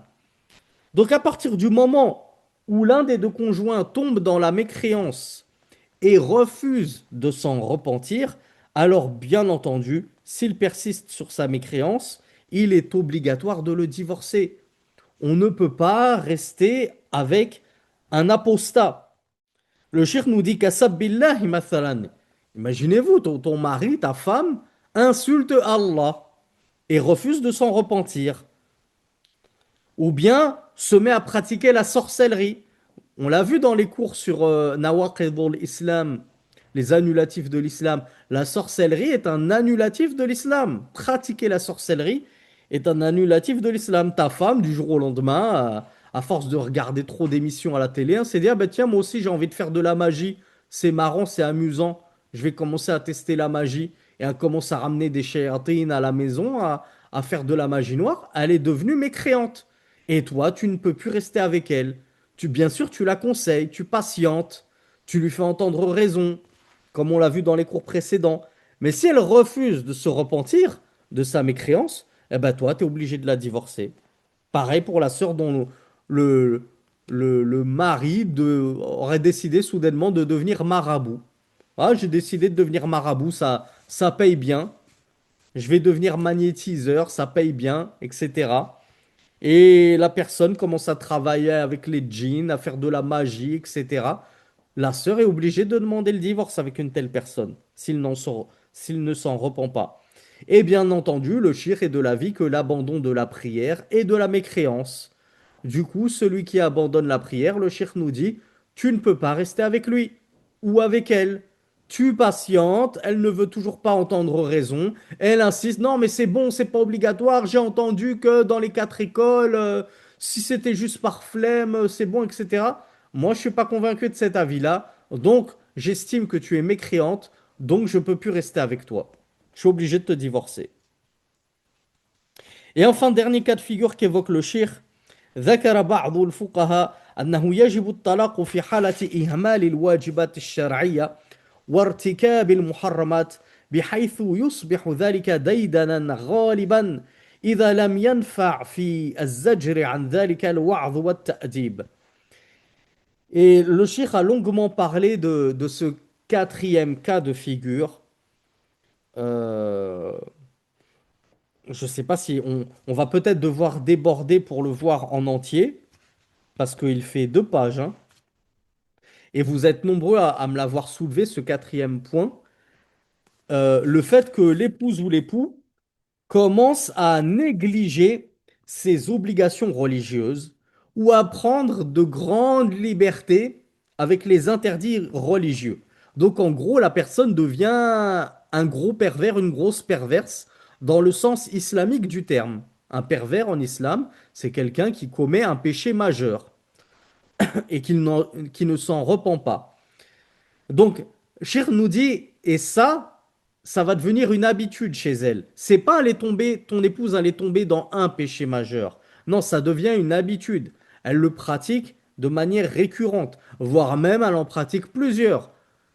Donc à partir du moment où l'un des deux conjoints tombe dans la mécréance et refuse de s'en repentir, alors bien entendu, s'il persiste sur sa mécréance, il est obligatoire de le divorcer. On ne peut pas rester avec un apostat. Le shir nous dit qu'Asabbillahi mathalan. Imaginez-vous, ton mari, ta femme, insulte Allah et refuse de s'en repentir. Ou bien se met à pratiquer la sorcellerie. On l'a vu dans les cours sur Nawaqidul Islam, les annulatifs de l'islam. La sorcellerie est un annulatif de l'islam. Pratiquer la sorcellerie est un annulatif de l'islam. Ta femme, du jour au lendemain, à force de regarder trop d'émissions à la télé, elle s'est dit, ah ben tiens, moi aussi j'ai envie de faire de la magie. C'est marrant, c'est amusant. Je vais commencer à tester la magie. Et elle commence à ramener des shayatines à la maison, à faire de la magie noire. Elle est devenue mécréante. Et toi, tu ne peux plus rester avec elle. Bien sûr, tu la conseilles, tu patientes, tu lui fais entendre raison, comme on l'a vu dans les cours précédents. Mais si elle refuse de se repentir de sa mécréance, eh ben toi, tu es obligé de la divorcer. Pareil pour la sœur dont le, le mari aurait décidé soudainement de devenir marabout. Ah, j'ai décidé de devenir marabout, ça paye bien. Je vais devenir magnétiseur, ça paye bien, etc. Et la personne commence à travailler avec les djinns, à faire de la magie, etc. La sœur est obligée de demander le divorce avec une telle personne, s'il ne s'en repent pas. Et bien entendu, le shirk est de l'avis que l'abandon de la prière est de la mécréance. Du coup, celui qui abandonne la prière, le shirk nous dit, tu ne peux pas rester avec lui ou avec elle. Tu patientes, elle ne veut toujours pas entendre raison. Elle insiste, non, mais c'est bon, c'est pas obligatoire. J'ai entendu que dans les 4 écoles, si c'était juste par flemme, c'est bon, etc. Moi, je suis pas convaincu de cet avis-là. Donc, j'estime que tu es mécréante, donc je peux plus rester avec toi. Je suis obligé de te divorcer. Et enfin, dernier cas de figure qu'évoque le shir, ذكر بعض الفقهاء أنه يجب الطلاق في حالة إهمال الواجبات الشرعية وارتكاب المحرمات بحيث يصبح ذلك ديدنا غالبا إذا لم ينفع في الزجر عن ذلك الوعظ والتأديب. Et le cheikh a longuement parlé de ce quatrième cas de figure. Euh, je ne sais pas si on va peut-être devoir déborder pour le voir en entier, parce qu'il fait 2 pages, hein. Et vous êtes nombreux à me l'avoir soulevé, ce quatrième point. Le fait que l'épouse ou l'époux commence à négliger ses obligations religieuses ou à prendre de grandes libertés avec les interdits religieux. Donc en gros, la personne devient un gros pervers, une grosse perverse, dans le sens islamique du terme. Un pervers en islam, c'est quelqu'un qui commet un péché majeur et qui ne s'en repent pas. Donc, Cheikh nous dit, et ça va devenir une habitude chez elle. C'est pas elle est tombée, ton épouse elle est tombée dans un péché majeur. Non, ça devient une habitude. Elle le pratique de manière récurrente, voire même elle en pratique plusieurs.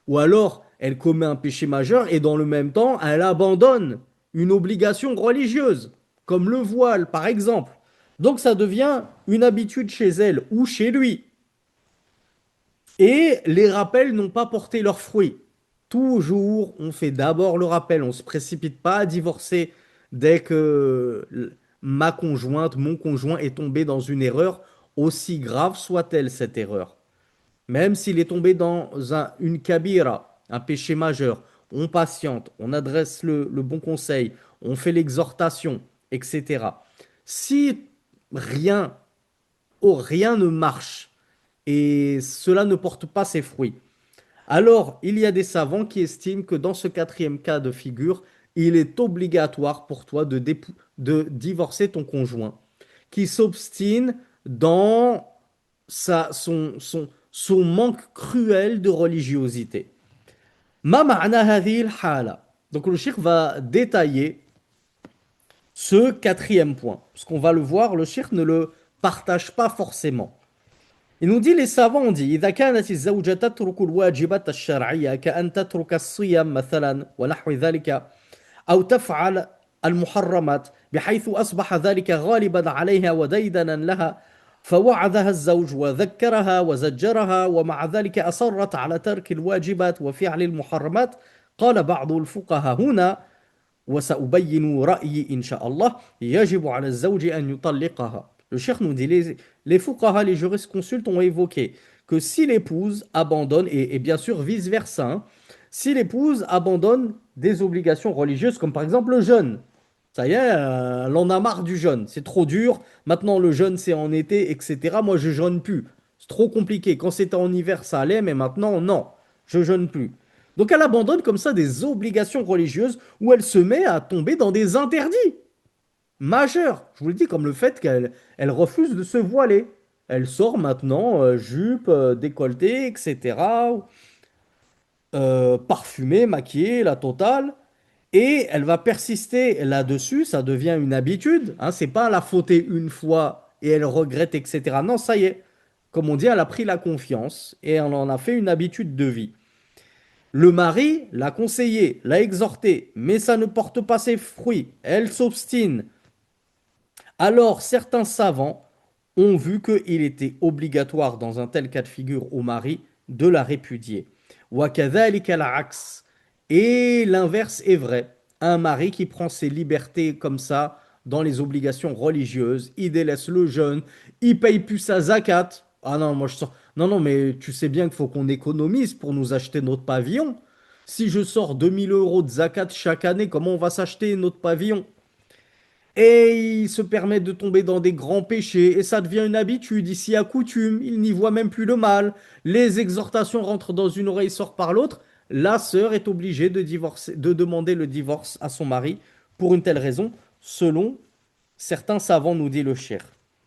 Ou alors, elle commet un péché majeur et dans le même temps, elle abandonne une obligation religieuse, comme le voile par exemple. Donc ça devient une habitude chez elle ou chez lui. Et les rappels n'ont pas porté leurs fruits. Toujours, on fait d'abord le rappel, on ne se précipite pas à divorcer dès que ma conjointe, mon conjoint est tombé dans une erreur, aussi grave soit-elle cette erreur. Même s'il est tombé dans une kabira, un péché majeur, on patiente, on adresse le bon conseil, on fait l'exhortation, etc. Si rien, rien ne marche, et cela ne porte pas ses fruits. Alors, il y a des savants qui estiment que dans ce quatrième cas de figure, il est obligatoire pour toi de divorcer ton conjoint, qui s'obstine dans son manque cruel de religiosité. Ma ma'na hadhihi al-hala. Donc le cheikh va détailler ce quatrième point. Parce qu'on va le voir, le cheikh ne le partage pas forcément. Il nous dit, les savants ont dit إذا كانت الزوجة تترك الواجبات الشرعية كأن تترك الصيام مثلا ونحو ذلك أو تفعل المحرمات بحيث أصبح ذلك غالبا عليها وديدنا لها فوعظها الزوج وذكرها وزجرها ومع ذلك أصرت على ترك الواجبات وفعل المحرمات قال بعض الفقهاء هنا وسأبين رأيي إن شاء الله يجب على الزوج أن يطلقها. Le cheikh nous dit, les fuqaha, les jurisconsultes ont évoqué que si l'épouse abandonne, et bien sûr vice-versa, hein, si l'épouse abandonne des obligations religieuses, comme par exemple le jeûne, ça y est, elle en a marre du jeûne, c'est trop dur, maintenant le jeûne c'est en été, etc. Moi je jeûne plus, c'est trop compliqué. Quand c'était en hiver ça allait, mais maintenant non, je jeûne plus. Donc elle abandonne comme ça des obligations religieuses où elle se met à tomber dans des interdits majeurs. Je vous le dis, comme le fait qu'elle refuse de se voiler. Elle sort maintenant jupe, décolleté, etc. Parfumée, maquillée, la totale. Et elle va persister là-dessus, ça devient une habitude. Hein, c'est pas la fauter une fois et elle regrette, etc. Non, ça y est. Comme on dit, elle a pris la confiance et elle en a fait une habitude de vie. Le mari l'a conseillé, l'a exhorté, mais ça ne porte pas ses fruits. Elle s'obstine. Alors certains savants ont vu qu'il était obligatoire dans un tel cas de figure au mari de la répudier. وَكَذَلِكَ الْعَكْسُ. Et l'inverse est vrai. Un mari qui prend ses libertés comme ça dans les obligations religieuses, il délaisse le jeûne, il paye plus sa zakat. Ah non, moi je sors. Non, non, mais tu sais bien qu'il faut qu'on économise pour nous acheter notre pavillon. Si je sors 2 000 € de zakat chaque année, comment on va s'acheter notre pavillon? Et il se permet de tomber dans des grands péchés, et ça devient une habitude, ici à coutume, il n'y voit même plus le mal. Les exhortations rentrent dans une oreille, sortent par l'autre. La sœur est obligée de divorcer, de demander le divorce à son mari pour une telle raison, selon certains savants, nous dit le cheikh.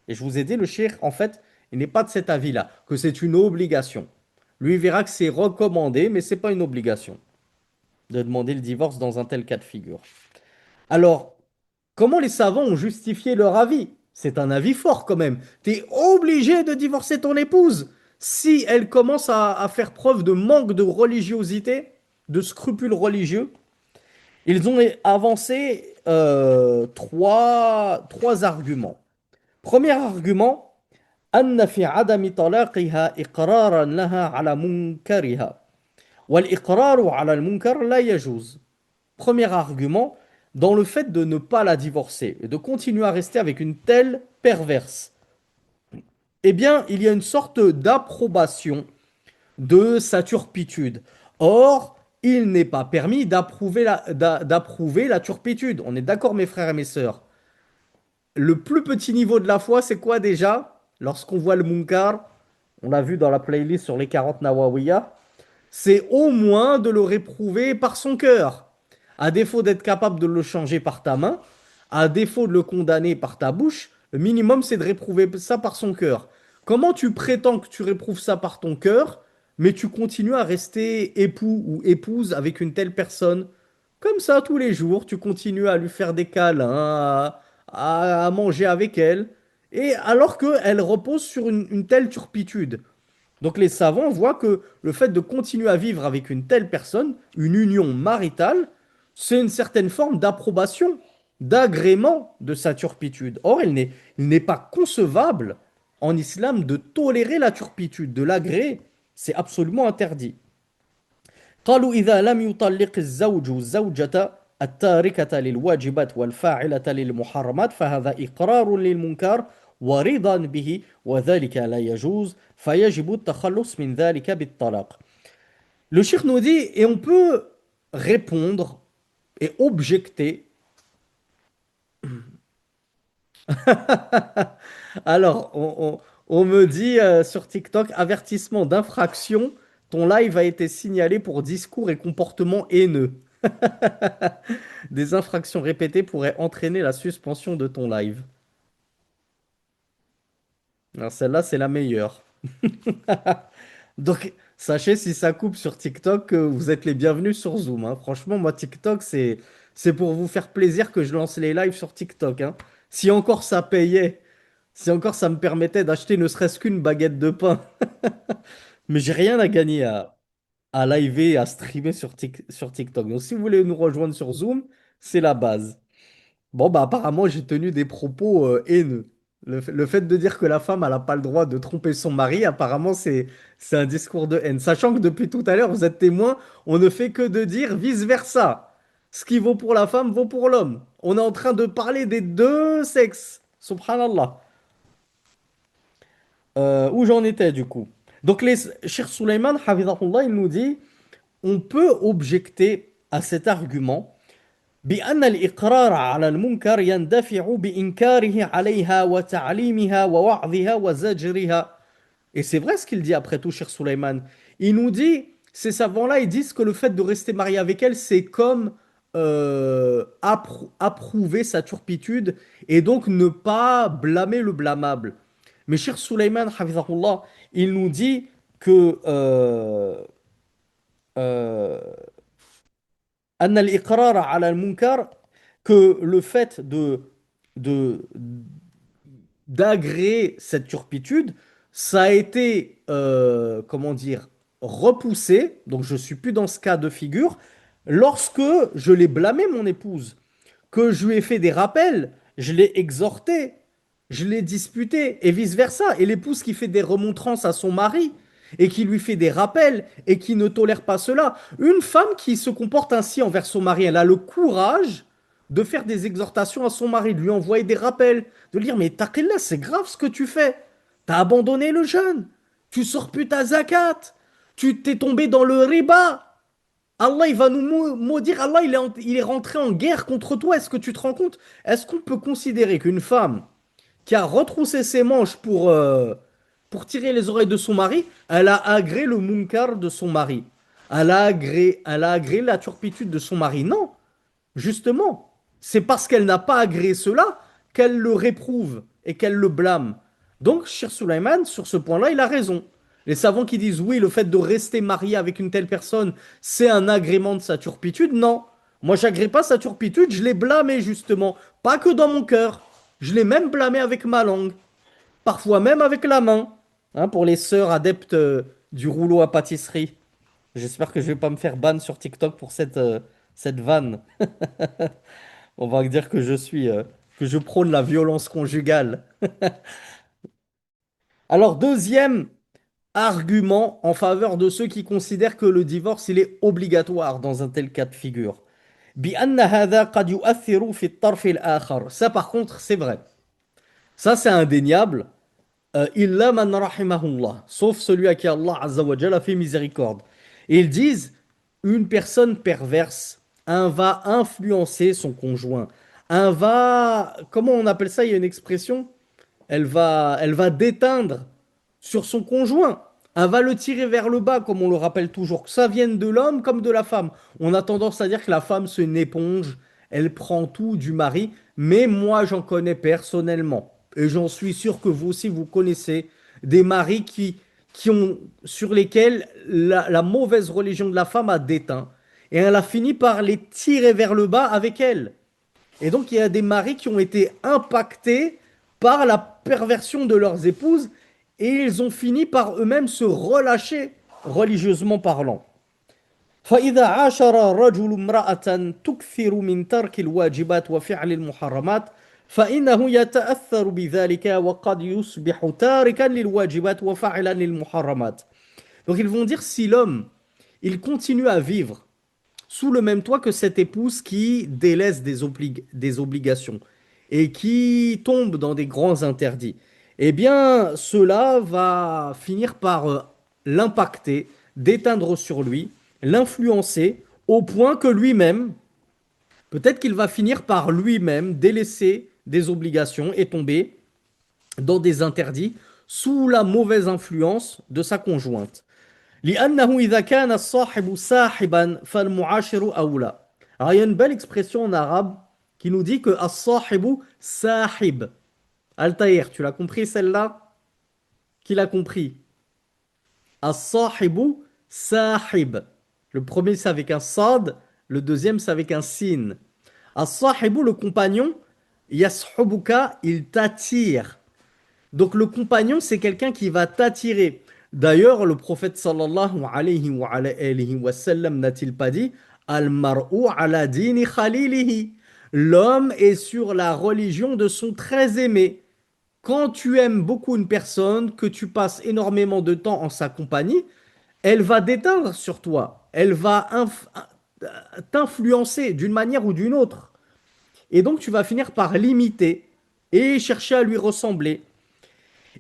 Et je vous ai dit, le cheikh, en fait, il n'est pas de cet avis-là, que c'est une obligation. Lui, il verra que c'est recommandé, mais c'est pas une obligation de demander le divorce dans un tel cas de figure. Alors, comment les savants ont justifié leur avis? C'est un avis fort quand même. Tu es obligé de divorcer ton épouse si elle commence à faire preuve de manque de religiosité, de scrupules religieux. Ils ont avancé trois arguments. Premier argument, أن في عدم طلاقها إقرارا لها على منكرها والإقرار على المنكر لا يجوز. Premier argument, dans le fait de ne pas la divorcer et de continuer à rester avec une telle perverse, eh bien, il y a une sorte d'approbation de sa turpitude. Or, il n'est pas permis d'approuver la turpitude. On est d'accord, mes frères et mes sœurs. Le plus petit niveau de la foi, c'est quoi déjà? Lorsqu'on voit le munkar, on l'a vu dans la playlist sur les 40 Nawawiya, c'est au moins de le réprouver par son cœur. À défaut d'être capable de le changer par ta main, à défaut de le condamner par ta bouche, le minimum c'est de réprouver ça par son cœur. Comment tu prétends que tu réprouves ça par ton cœur, mais tu continues à rester époux ou épouse avec une telle personne? Comme ça, tous les jours, tu continues à lui faire des câlins, à manger avec elle, et alors qu'elle repose sur une telle turpitude. Donc les savants voient que le fait de continuer à vivre avec une telle personne, une union maritale, c'est une certaine forme d'approbation, d'agrément de sa turpitude. Or, il n'est pas concevable en islam de tolérer la turpitude, de l'agréer. C'est absolument interdit. قالوا إذا لم يطلق الزوج الزوجة التاركة للواجبات والفاعلة للمحرمات فهذا إقرار للمنكر ورضا به وذلك لا يجوز فيجب التخلص من ذلك بالطلاق. Le cheikh nous dit, et on peut répondre et objecter. Alors, on me dit sur TikTok, avertissement d'infraction, ton live a été signalé pour discours et comportement haineux. Des infractions répétées pourraient entraîner la suspension de ton live. Alors celle-là, c'est la meilleure. Donc, sachez si ça coupe sur TikTok, que vous êtes les bienvenus sur Zoom, hein. Franchement, moi, TikTok, c'est pour vous faire plaisir que je lance les lives sur TikTok, hein. Si encore ça payait, si encore ça me permettait d'acheter ne serait-ce qu'une baguette de pain. Mais j'ai rien à gagner à liver, à streamer sur TikTok. Donc, si vous voulez nous rejoindre sur Zoom, c'est la base. Bon, bah apparemment, j'ai tenu des propos haineux. Le fait de dire que la femme, elle n'a pas le droit de tromper son mari, apparemment, c'est un discours de haine. Sachant que depuis tout à l'heure, vous êtes témoin, on ne fait que de dire vice-versa. Ce qui vaut pour la femme vaut pour l'homme. On est en train de parler des deux sexes. Subhanallah. Où j'en étais du coup? Donc, Cheikh Suleiman, Hafidahullah, il nous dit, on peut objecter à cet argument بأن الإقرار على المنكر يندفع بإنكاره عليها وتعليمها ووعظها وزجرها. Et c'est vrai ce qu'il dit après tout, cher Suleiman. Il nous dit, ces savants-là, ils disent que le fait de rester marié avec elle, c'est comme approuver sa turpitude et donc ne pas blâmer le blâmable. Mais cher Suleiman, Hafizahullah, il nous dit que euh, أن الإقرار على المنكر, que le fait de d'agréer cette turpitude, ça a été, comment dire, repoussé, donc je suis plus dans ce cas de figure, lorsque je l'ai blâmé mon épouse, que je lui ai fait des rappels, je l'ai exhorté, je l'ai disputé, et vice-versa. Et l'épouse qui fait des remontrances à son mari, et qui lui fait des rappels, et qui ne tolère pas cela. Une femme qui se comporte ainsi envers son mari, elle a le courage de faire des exhortations à son mari, de lui envoyer des rappels, de lui dire, mais taqillah, c'est grave ce que tu fais. T'as abandonné le jeûne, tu sors plus ta zakat, tu t'es tombé dans le riba. Allah, il va nous maudire. Allah, il est rentré en guerre contre toi. Est-ce que tu te rends compte? Est-ce qu'on peut considérer qu'une femme qui a retroussé ses manches pour tirer les oreilles de son mari, elle a agréé le munkar de son mari? Elle a agréé la turpitude de son mari? Non. Justement, c'est parce qu'elle n'a pas agréé cela qu'elle le réprouve et qu'elle le blâme. Donc, Shir Sulaiman, sur ce point-là, il a raison. Les savants qui disent oui, le fait de rester marié avec une telle personne, c'est un agrément de sa turpitude, non. Moi, j'agrée pas sa turpitude, je l'ai blâmé justement. Pas que dans mon cœur. Je l'ai même blâmé avec ma langue. Parfois même avec la main. Hein, pour les sœurs adeptes du rouleau à pâtisserie. J'espère que je vais pas me faire ban sur TikTok pour cette vanne. On va dire que que je prône la violence conjugale. Alors, deuxième argument en faveur de ceux qui considèrent que le divorce, il est obligatoire dans un tel cas de figure. بأن هذا قد يؤثر في الطرف الآخر. Ça, par contre, c'est vrai. Ça, c'est indéniable. Illa man rahimahullah. Sauf celui à qui Allah Azza wa Jalla a fait miséricorde. Et ils disent, une personne perverse, un va influencer son conjoint. Un va, comment on appelle ça? Il y a une expression. Elle va déteindre sur son conjoint. elle va le tirer vers le bas, comme on le rappelle toujours, que ça vienne de l'homme comme de la femme. On a tendance à dire que la femme, c'est une éponge, elle prend tout du mari, mais moi, j'en connais personnellement. Et j'en suis sûr que vous aussi, vous connaissez des maris qui ont, sur lesquels la mauvaise religion de la femme a déteint. Et elle a fini par les tirer vers le bas avec elle. Et donc, il y a des maris qui ont été impactés par la perversion de leurs épouses et ils ont fini par eux-mêmes se relâcher religieusement parlant. فإذا عاشر الرجل امرأة تكثر من ترك الواجبات وفعل المحرمات فإنه يتأثر بذلك وقد يصبح تاركا للواجبات وفاعلا للمحرمات. Donc ils vont dire si l'homme il continue à vivre sous le même toit que cette épouse qui délaisse des obligations et qui tombe dans des grands interdits, eh bien, cela va finir par l'impacter, d'éteindre sur lui, l'influencer au point que lui-même, peut-être qu'il va finir par lui-même délaisser des obligations et tomber dans des interdits sous la mauvaise influence de sa conjointe. لأنه إذا كان الصاحب ساحبا فالمعاشر أولى. Alors il y a une belle expression en arabe qui nous dit que as-sahibu sahib. Altaïr, tu l'as compris celle-là? Qui l'a compris? As-sahibu sahib. Le premier c'est avec un sad, le deuxième c'est avec un sin. As-sahibu, le compagnon, yashubuka, il t'attire. Donc le compagnon, c'est quelqu'un qui va t'attirer. D'ailleurs, le prophète sallallahu alayhi wa sallam n'a-t-il pas dit Al-mar'u ala dini khalilihi. L'homme est sur la religion de son très aimé. Quand tu aimes beaucoup une personne, que tu passes énormément de temps en sa compagnie, elle va déteindre sur toi. Elle va t'influencer d'une manière ou d'une autre. Et donc tu vas finir par l'imiter et chercher à lui ressembler.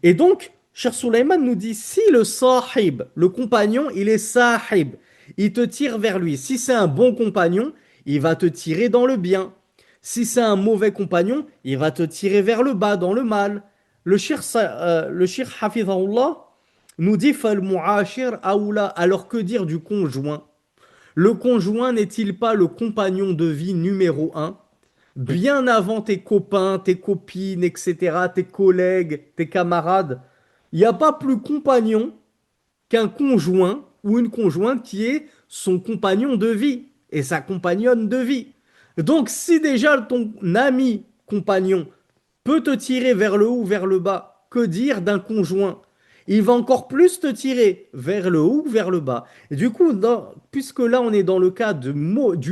Et donc, Cher Suleiman nous dit, si le sahib, le compagnon, il est sahib, il te tire vers lui. Si c'est un bon compagnon, il va te tirer dans le bien. Si c'est un mauvais compagnon, il va te tirer vers le bas, dans le mal. Le shir Hafizahullah nous dit, fal mu'ashir aoula, alors que dire du conjoint? Le conjoint n'est-il pas le compagnon de vie numéro un? Bien avant tes copains, tes copines, etc., tes collègues, tes camarades. Il n'y a pas plus compagnon qu'un conjoint ou une conjointe qui est son compagnon de vie et sa compagnonne de vie. Donc, si déjà ton ami compagnon peut te tirer vers le haut ou vers le bas, que dire d'un conjoint? Il va encore plus te tirer vers le haut ou vers le bas. Et du coup, puisque là on est dans le cas du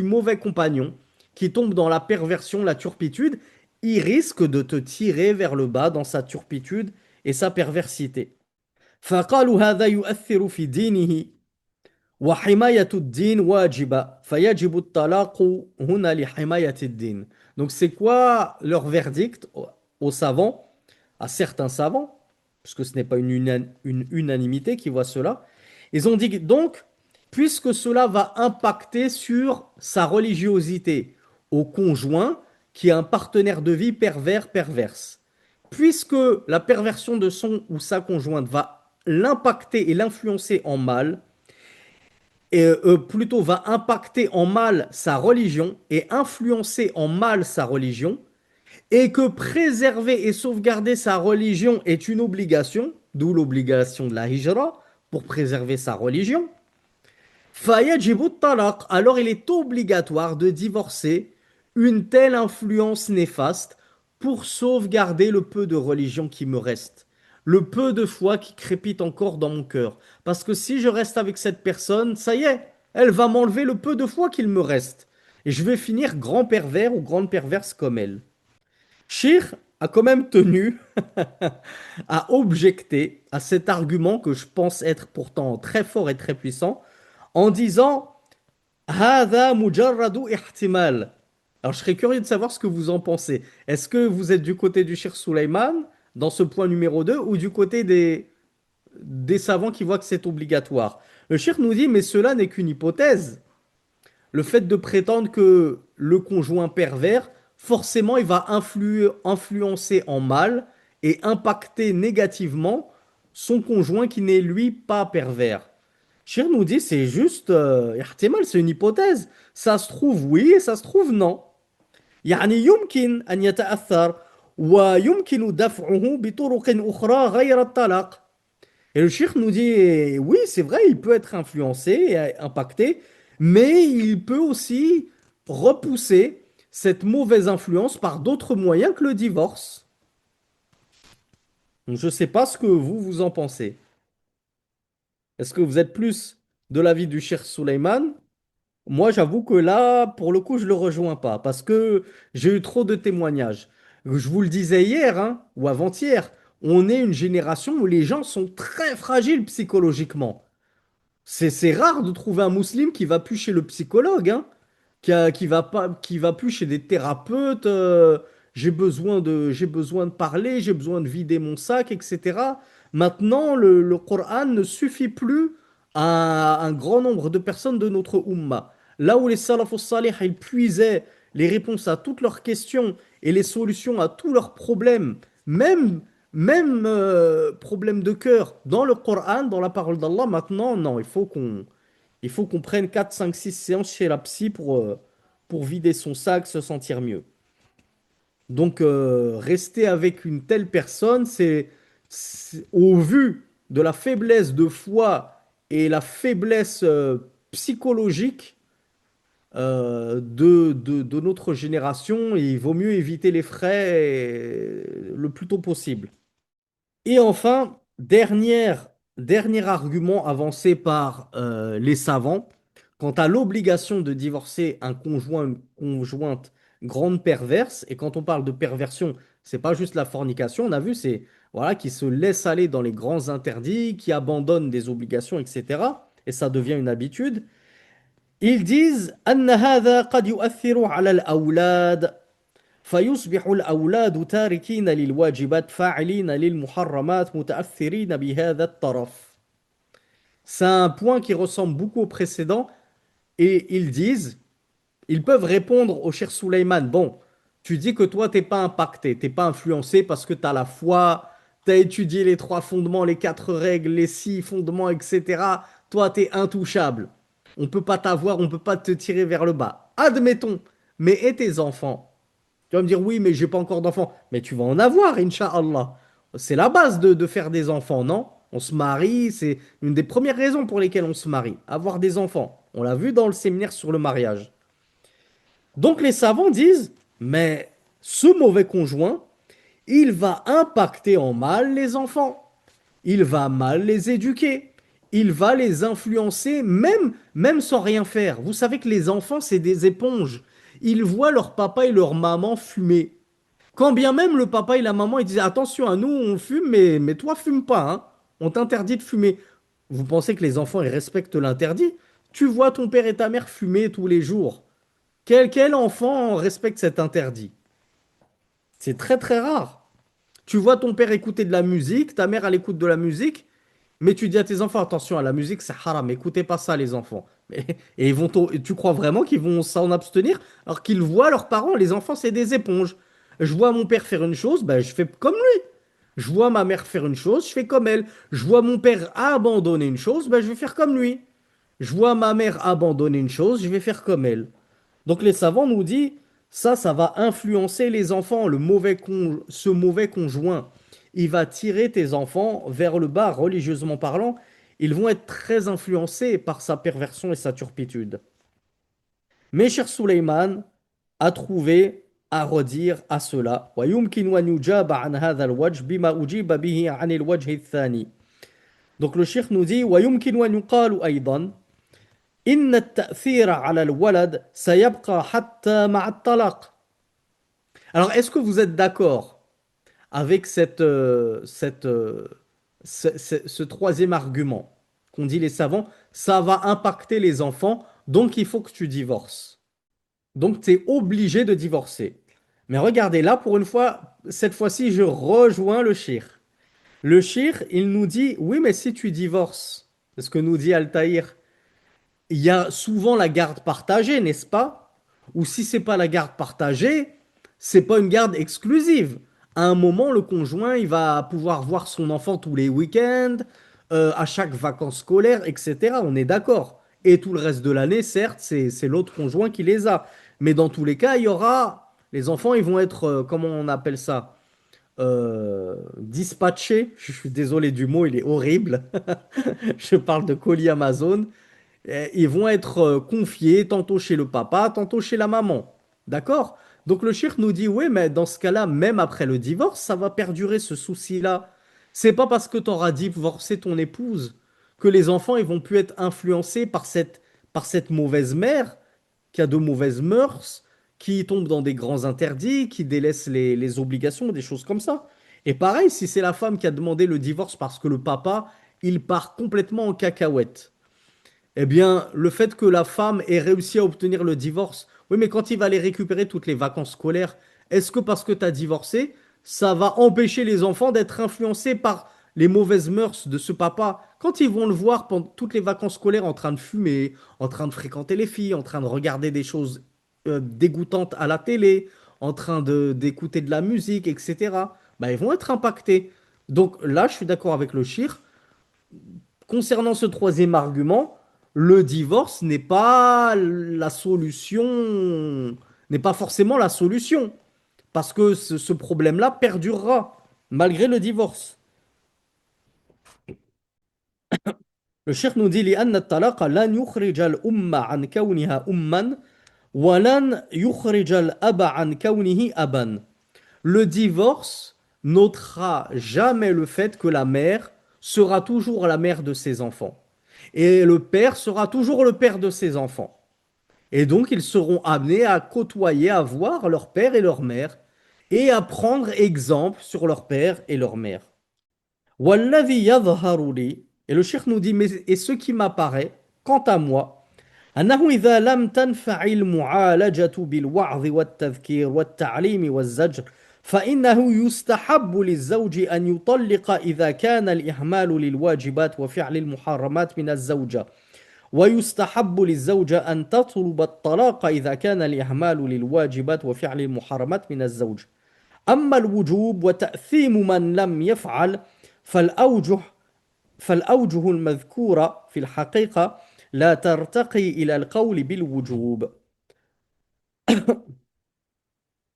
mauvais compagnon qui tombe dans la perversion, la turpitude, il risque de te tirer vers le bas dans sa turpitude et sa perversité. فقالوا هذا يؤثر في دينه وحماية الدين واجبة فيجب الطلاق هنا لحماية الدين. Donc c'est quoi leur verdict aux savants, à certains savants, puisque ce n'est pas une unanimité qui voit cela. Ils ont dit donc, puisque cela va impacter sur sa religiosité au conjoint qui est un partenaire de vie pervers, perverse, puisque la perversion de son ou sa conjointe va l'impacter et l'influencer en mal, et plutôt va impacter en mal sa religion et influencer en mal sa religion, et que préserver et sauvegarder sa religion est une obligation, d'où l'obligation de la hijra, pour préserver sa religion, fayajibu talaq, alors il est obligatoire de divorcer une telle influence néfaste pour sauvegarder le peu de religion qui me reste, le peu de foi qui crépite encore dans mon cœur. Parce que si je reste avec cette personne, ça y est, elle va m'enlever le peu de foi qu'il me reste. Et je vais finir grand pervers ou grande perverse comme elle. Shir a quand même tenu à objecter à cet argument que je pense être pourtant très fort et très puissant en disant هذا مجرد احتمال. Alors je serais curieux de savoir ce que vous en pensez. Est-ce que vous êtes du côté du Shir Suleiman dans ce point numéro 2 ou du côté des savants qui voient que c'est obligatoire? Le Shir nous dit mais cela n'est qu'une hypothèse. Le fait de prétendre que le conjoint pervers, forcément, il va influencer en mal et impacter négativement son conjoint qui n'est lui pas pervers. Shir nous dit c'est juste, ihtimal, c'est une hypothèse. Ça se trouve oui et ça se trouve non. يعني يمكن أن يتأثر ويمكن دفعه بطرق أخرى غير الطلاق. Et le shir nous dit oui, c'est vrai, il peut être influencé et impacté, mais il peut aussi repousser cette mauvaise influence par d'autres moyens que le divorce. Donc, je ne sais pas ce que vous en pensez. Est-ce que vous êtes plus de l'avis du Cheikh Suleiman? Moi, j'avoue que là, pour le coup, je le rejoins pas parce que j'ai eu trop de témoignages. Je vous le disais hier, hein, ou avant-hier, on est une génération où les gens sont très fragiles psychologiquement. C'est rare de trouver un musulman qui va plus chez le psychologue, hein, qui va pas, qui va plus chez des thérapeutes. J'ai besoin de parler, j'ai besoin de vider mon sac, etc. Maintenant, le Coran ne suffit plus à un grand nombre de personnes de notre Ummah. Là où les salafus salih, ils puisaient les réponses à toutes leurs questions et les solutions à tous leurs problèmes, même problèmes de cœur dans le Coran, dans la parole d'Allah, maintenant, non, il faut qu'on prenne 4 5 6 séances chez la psy pour vider son sac, se sentir mieux. Donc, rester avec une telle personne, au vu de la faiblesse de foi et la faiblesse psychologique de notre génération, il vaut mieux éviter les frais le plus tôt possible. Et enfin, dernier argument avancé par les savants, quant à l'obligation de divorcer un conjoint, une conjointe grande perverse, et quand on parle de perversion, c'est pas juste la fornication, on a vu, c'est voilà, qui se laisse aller dans les grands interdits, qui abandonne des obligations, etc. Et ça devient une habitude. Ils disent أن هذا قد يؤثر على الأولاد فيصبح الأولاد تاركين للواجبات فاعلين للمحرمات متأثرين بهذا الطرف. C'est un point qui ressemble beaucoup au précédent et ils disent, ils peuvent répondre au cher Suleiman, bon, tu dis que toi t'es pas impacté, t'es pas influencé parce que tu as la foi, tu as étudié les trois fondements, les quatre règles, les six fondements, etc. Toi t'es intouchable. On peut pas t'avoir, on peut pas te tirer vers le bas. Admettons, mais et tes enfants? Tu vas me dire, oui, mais j'ai pas encore d'enfants. Mais tu vas en avoir, Inch'Allah. C'est la base de faire des enfants, non? On se marie, c'est une des premières raisons pour lesquelles on se marie, avoir des enfants. On l'a vu dans le séminaire sur le mariage. Donc les savants disent, mais ce mauvais conjoint, il va impacter en mal les enfants. Il va mal les éduquer. Il va les influencer même sans rien faire. Vous savez que les enfants, c'est des éponges. Ils voient leur papa et leur maman fumer. Quand bien même le papa et la maman ils disaient attention à nous on fume mais toi fume pas hein. On t'interdit de fumer. Vous pensez que les enfants ils respectent l'interdit? Tu vois ton père et ta mère fumer tous les jours. Quel enfant respecte cet interdit? C'est très très rare. Tu vois ton père écouter de la musique, ta mère elle écoute de la musique, mais tu dis à tes enfants attention à la musique c'est haram, écoutez pas ça les enfants. Et tu crois vraiment qu'ils vont s'en abstenir alors qu'ils voient leurs parents, les enfants c'est des éponges. Je vois mon père faire une chose, ben, je fais comme lui. Je vois ma mère faire une chose, je fais comme elle. Je vois mon père abandonner une chose, ben, je vais faire comme lui. Je vois ma mère abandonner une chose, je vais faire comme elle. Donc les savants nous disent, ça va influencer les enfants. Ce mauvais conjoint, il va tirer tes enfants vers le bas, religieusement parlant. Ils vont être très influencés par sa perversion et sa turpitude. Mais cher Suleiman a trouvé à redire à cela. ويمكن أن يجاب عن هذا الوجه بما أجيب به عن الوجه الثاني. Donc le cheikh nous dit ويمكن أن يقال أيضا إن التأثير على الولد سيبقى حتى مع الطلاق. Alors est-ce que vous êtes d'accord avec ce troisième argument qu'ont dit les savants? Ça va impacter les enfants, donc il faut que tu divorces. Donc, tu es obligé de divorcer. Mais regardez, là, pour une fois, cette fois-ci, je rejoins le shir. Le shir, il nous dit, oui, mais si tu divorces, c'est ce que nous dit Altaïr, il y a souvent la garde partagée, n'est-ce pas? Ou si c'est pas la garde partagée, c'est pas une garde exclusive. à un moment, le conjoint, il va pouvoir voir son enfant tous les week-ends, à chaque vacances scolaires, etc. On est d'accord. Et tout le reste de l'année, certes, c'est l'autre conjoint qui les a. Mais dans tous les cas, il y aura, les enfants, ils vont être, comment on appelle ça? Dispatchés. Je suis désolé du mot, il est horrible. Je parle de colis Amazon. Ils vont être confiés tantôt chez le papa, tantôt chez la maman. D'accord? Donc le shirk nous dit, oui, mais dans ce cas-là, même après le divorce, ça va perdurer ce souci-là. C'est pas parce que tu auras divorcé ton épouse que les enfants ils vont plus être influencés par cette mauvaise mère qui a de mauvaises mœurs, qui tombe dans des grands interdits, qui délaisse les obligations, des choses comme ça. Et pareil, si c'est la femme qui a demandé le divorce parce que le papa, il part complètement en cacahuète. Eh bien, le fait que la femme ait réussi à obtenir le divorce, oui, mais quand il va aller récupérer toutes les vacances scolaires, est-ce que parce que tu as divorcé, ça va empêcher les enfants d'être influencés par les mauvaises mœurs de ce papa? Quand ils vont le voir pendant toutes les vacances scolaires en train de fumer, en train de fréquenter les filles, en train de regarder des choses dégoûtantes à la télé, en train d'écouter de la musique, etc., bah, ils vont être impactés. Donc là, je suis d'accord avec le shir. Concernant ce troisième argument, le divorce n'est pas la solution, n'est pas forcément la solution, parce que ce problème-là perdurera malgré le divorce. Le cheikh nous dit لأن الطلاق لن يخرج الأم عن كونها أمًا ولن يخرج الأب عن كونه أبًا. Le divorce n'ôtera jamais le fait que la mère sera toujours la mère de ses enfants. Et le père sera toujours le père de ses enfants. Et donc, ils seront amenés à côtoyer, à voir leur père et leur mère, et à prendre exemple sur leur père et leur mère. وَالَّذِي يَظْهَرُ لِي. Et le cheikh nous dit, mais et ce qui m'apparaît, quant à moi, أنه إذا لم تنفع المعالجة بالوعظ والتذكير والتعليم والزجر فإنه يستحب للزوج أن يطلق إذا كان الإهمال للواجبات وفعل المحرمات من الزوجة ويستحب للزوجة أن تطلب الطلاق إذا كان الإهمال للواجبات وفعل المحرمات من الزوج أما الوجوب وتأثيم من لم يفعل فالأوجه فالأوجه المذكورة في الحقيقة لا ترتقي إلى القول بالوجوب.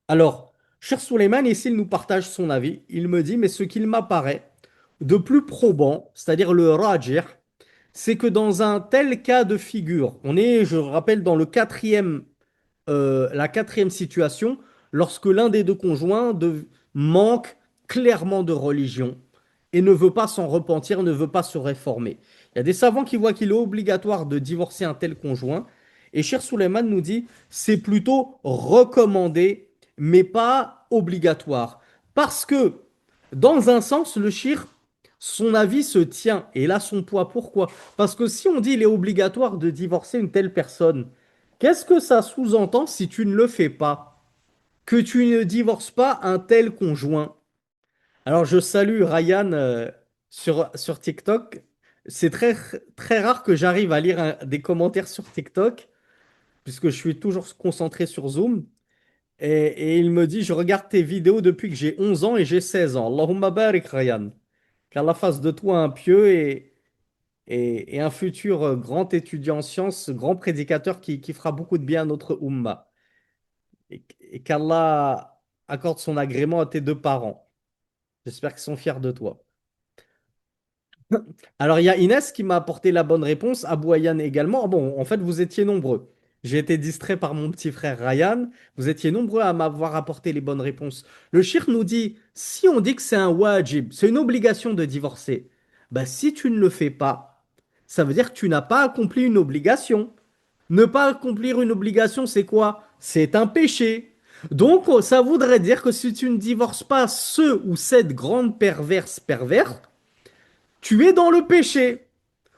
Alors, cher Suleiman, ici, il nous partage son avis. Il me dit, mais ce qu'il m'apparaît de plus probant, c'est-à-dire le rajih, c'est que dans un tel cas de figure, on est, je rappelle, dans la quatrième situation, lorsque l'un des deux conjoints manque clairement de religion et ne veut pas s'en repentir, ne veut pas se réformer. Il y a des savants qui voient qu'il est obligatoire de divorcer un tel conjoint. Et Cher Suleiman nous dit, c'est plutôt recommandé, mais pas obligatoire. Parce que, dans un sens, le shir, son avis se tient et il a son poids. Pourquoi? Parce que si on dit il est obligatoire de divorcer une telle personne, qu'est-ce que ça sous-entend si tu ne le fais pas? Que tu ne divorces pas un tel conjoint. Alors je salue Ryan sur TikTok. C'est très, très rare que j'arrive à lire des commentaires sur TikTok, puisque je suis toujours concentré sur Zoom. Et il me dit, je regarde tes vidéos depuis que j'ai 11 ans et j'ai 16 ans. Allahumma barik Ryan. Qu'Allah fasse de toi un pieux et un futur grand étudiant en sciences, grand prédicateur qui fera beaucoup de bien à notre Ummah. Et qu'Allah accorde son agrément à tes deux parents. J'espère qu'ils sont fiers de toi. Alors, il y a Inès qui m'a apporté la bonne réponse, Abou Ayan également. Ah bon, en fait, vous étiez nombreux. J'ai été distrait par mon petit frère Ryan. Vous étiez nombreux à m'avoir apporté les bonnes réponses. Le shir nous dit, si on dit que c'est un wajib, c'est une obligation de divorcer, bah si tu ne le fais pas, ça veut dire que tu n'as pas accompli une obligation. Ne pas accomplir une obligation, c'est quoi? C'est un péché. Donc, ça voudrait dire que si tu ne divorces pas ce ou cette grande perverse pervers, tu es dans le péché.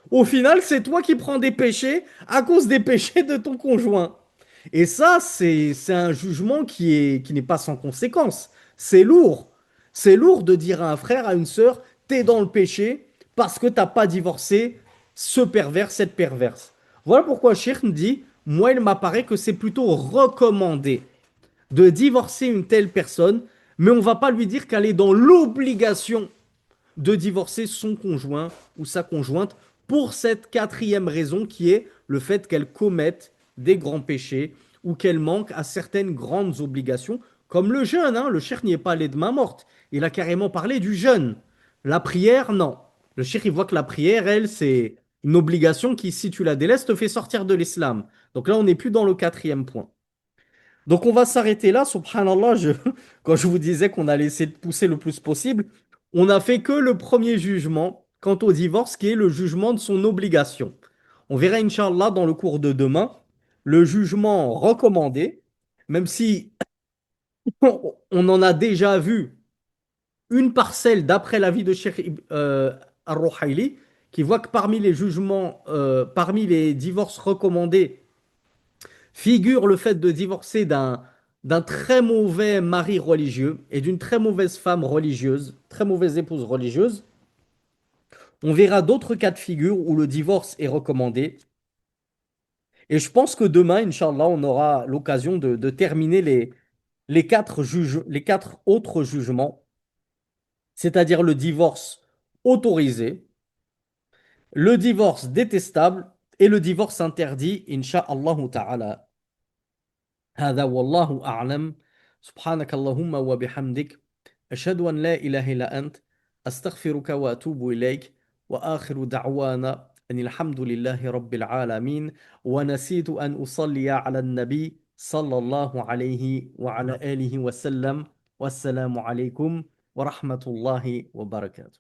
Au final, c'est toi qui prends des péchés à cause des péchés de ton conjoint. Et ça, c'est un jugement qui n'est pas sans conséquence. C'est lourd. C'est lourd de dire à un frère, à une sœur, t'es dans le péché parce que t'as pas divorcé ce pervers, cette perverse. Voilà pourquoi Cheikh me dit, moi, il m'apparaît que c'est plutôt recommandé de divorcer une telle personne, Mais on va pas lui dire qu'elle est dans l'obligation de divorcer son conjoint ou sa conjointe pour cette quatrième raison qui est le fait qu'elle commette des grands péchés ou qu'elle manque à certaines grandes obligations, comme le jeûne. Hein. Le cheikh n'y est pas allé de main morte. Il a carrément parlé du jeûne. La prière, non. Le cheikh, il voit que la prière, elle, c'est une obligation qui, si tu la délaisses, te fait sortir de l'islam. Donc là, on n'est plus dans le quatrième point. Donc on va s'arrêter là, subhanallah, quand je vous disais qu'on allait essayer de pousser le plus possible, on n'a fait que le premier jugement quant au divorce, qui est le jugement de son obligation. On verra, Inch'Allah, dans le cours de demain, le jugement recommandé, même si on en a déjà vu une parcelle d'après l'avis de Cheikh Al-Ruhaili, qui voit que parmi les jugements, parmi les divorces recommandés, figure le fait de divorcer d'un très mauvais mari religieux et d'une très mauvaise femme religieuse, très mauvaise épouse religieuse. On verra d'autres cas de figure où le divorce est recommandé. Et je pense que demain, Inch'Allah, on aura l'occasion de terminer les quatre autres jugements, c'est-à-dire le divorce autorisé, le divorce détestable et le divorce interdit, Inch'Allah ta'ala. هذا والله أعلم سبحانك اللهم وبحمدك أشهد أن لا إله إلا أنت أستغفرك وأتوب إليك وآخر دعوانا أن الحمد لله رب العالمين ونسيت أن أصلي على النبي صلى الله عليه وعلى آله وسلم والسلام عليكم ورحمة الله وبركاته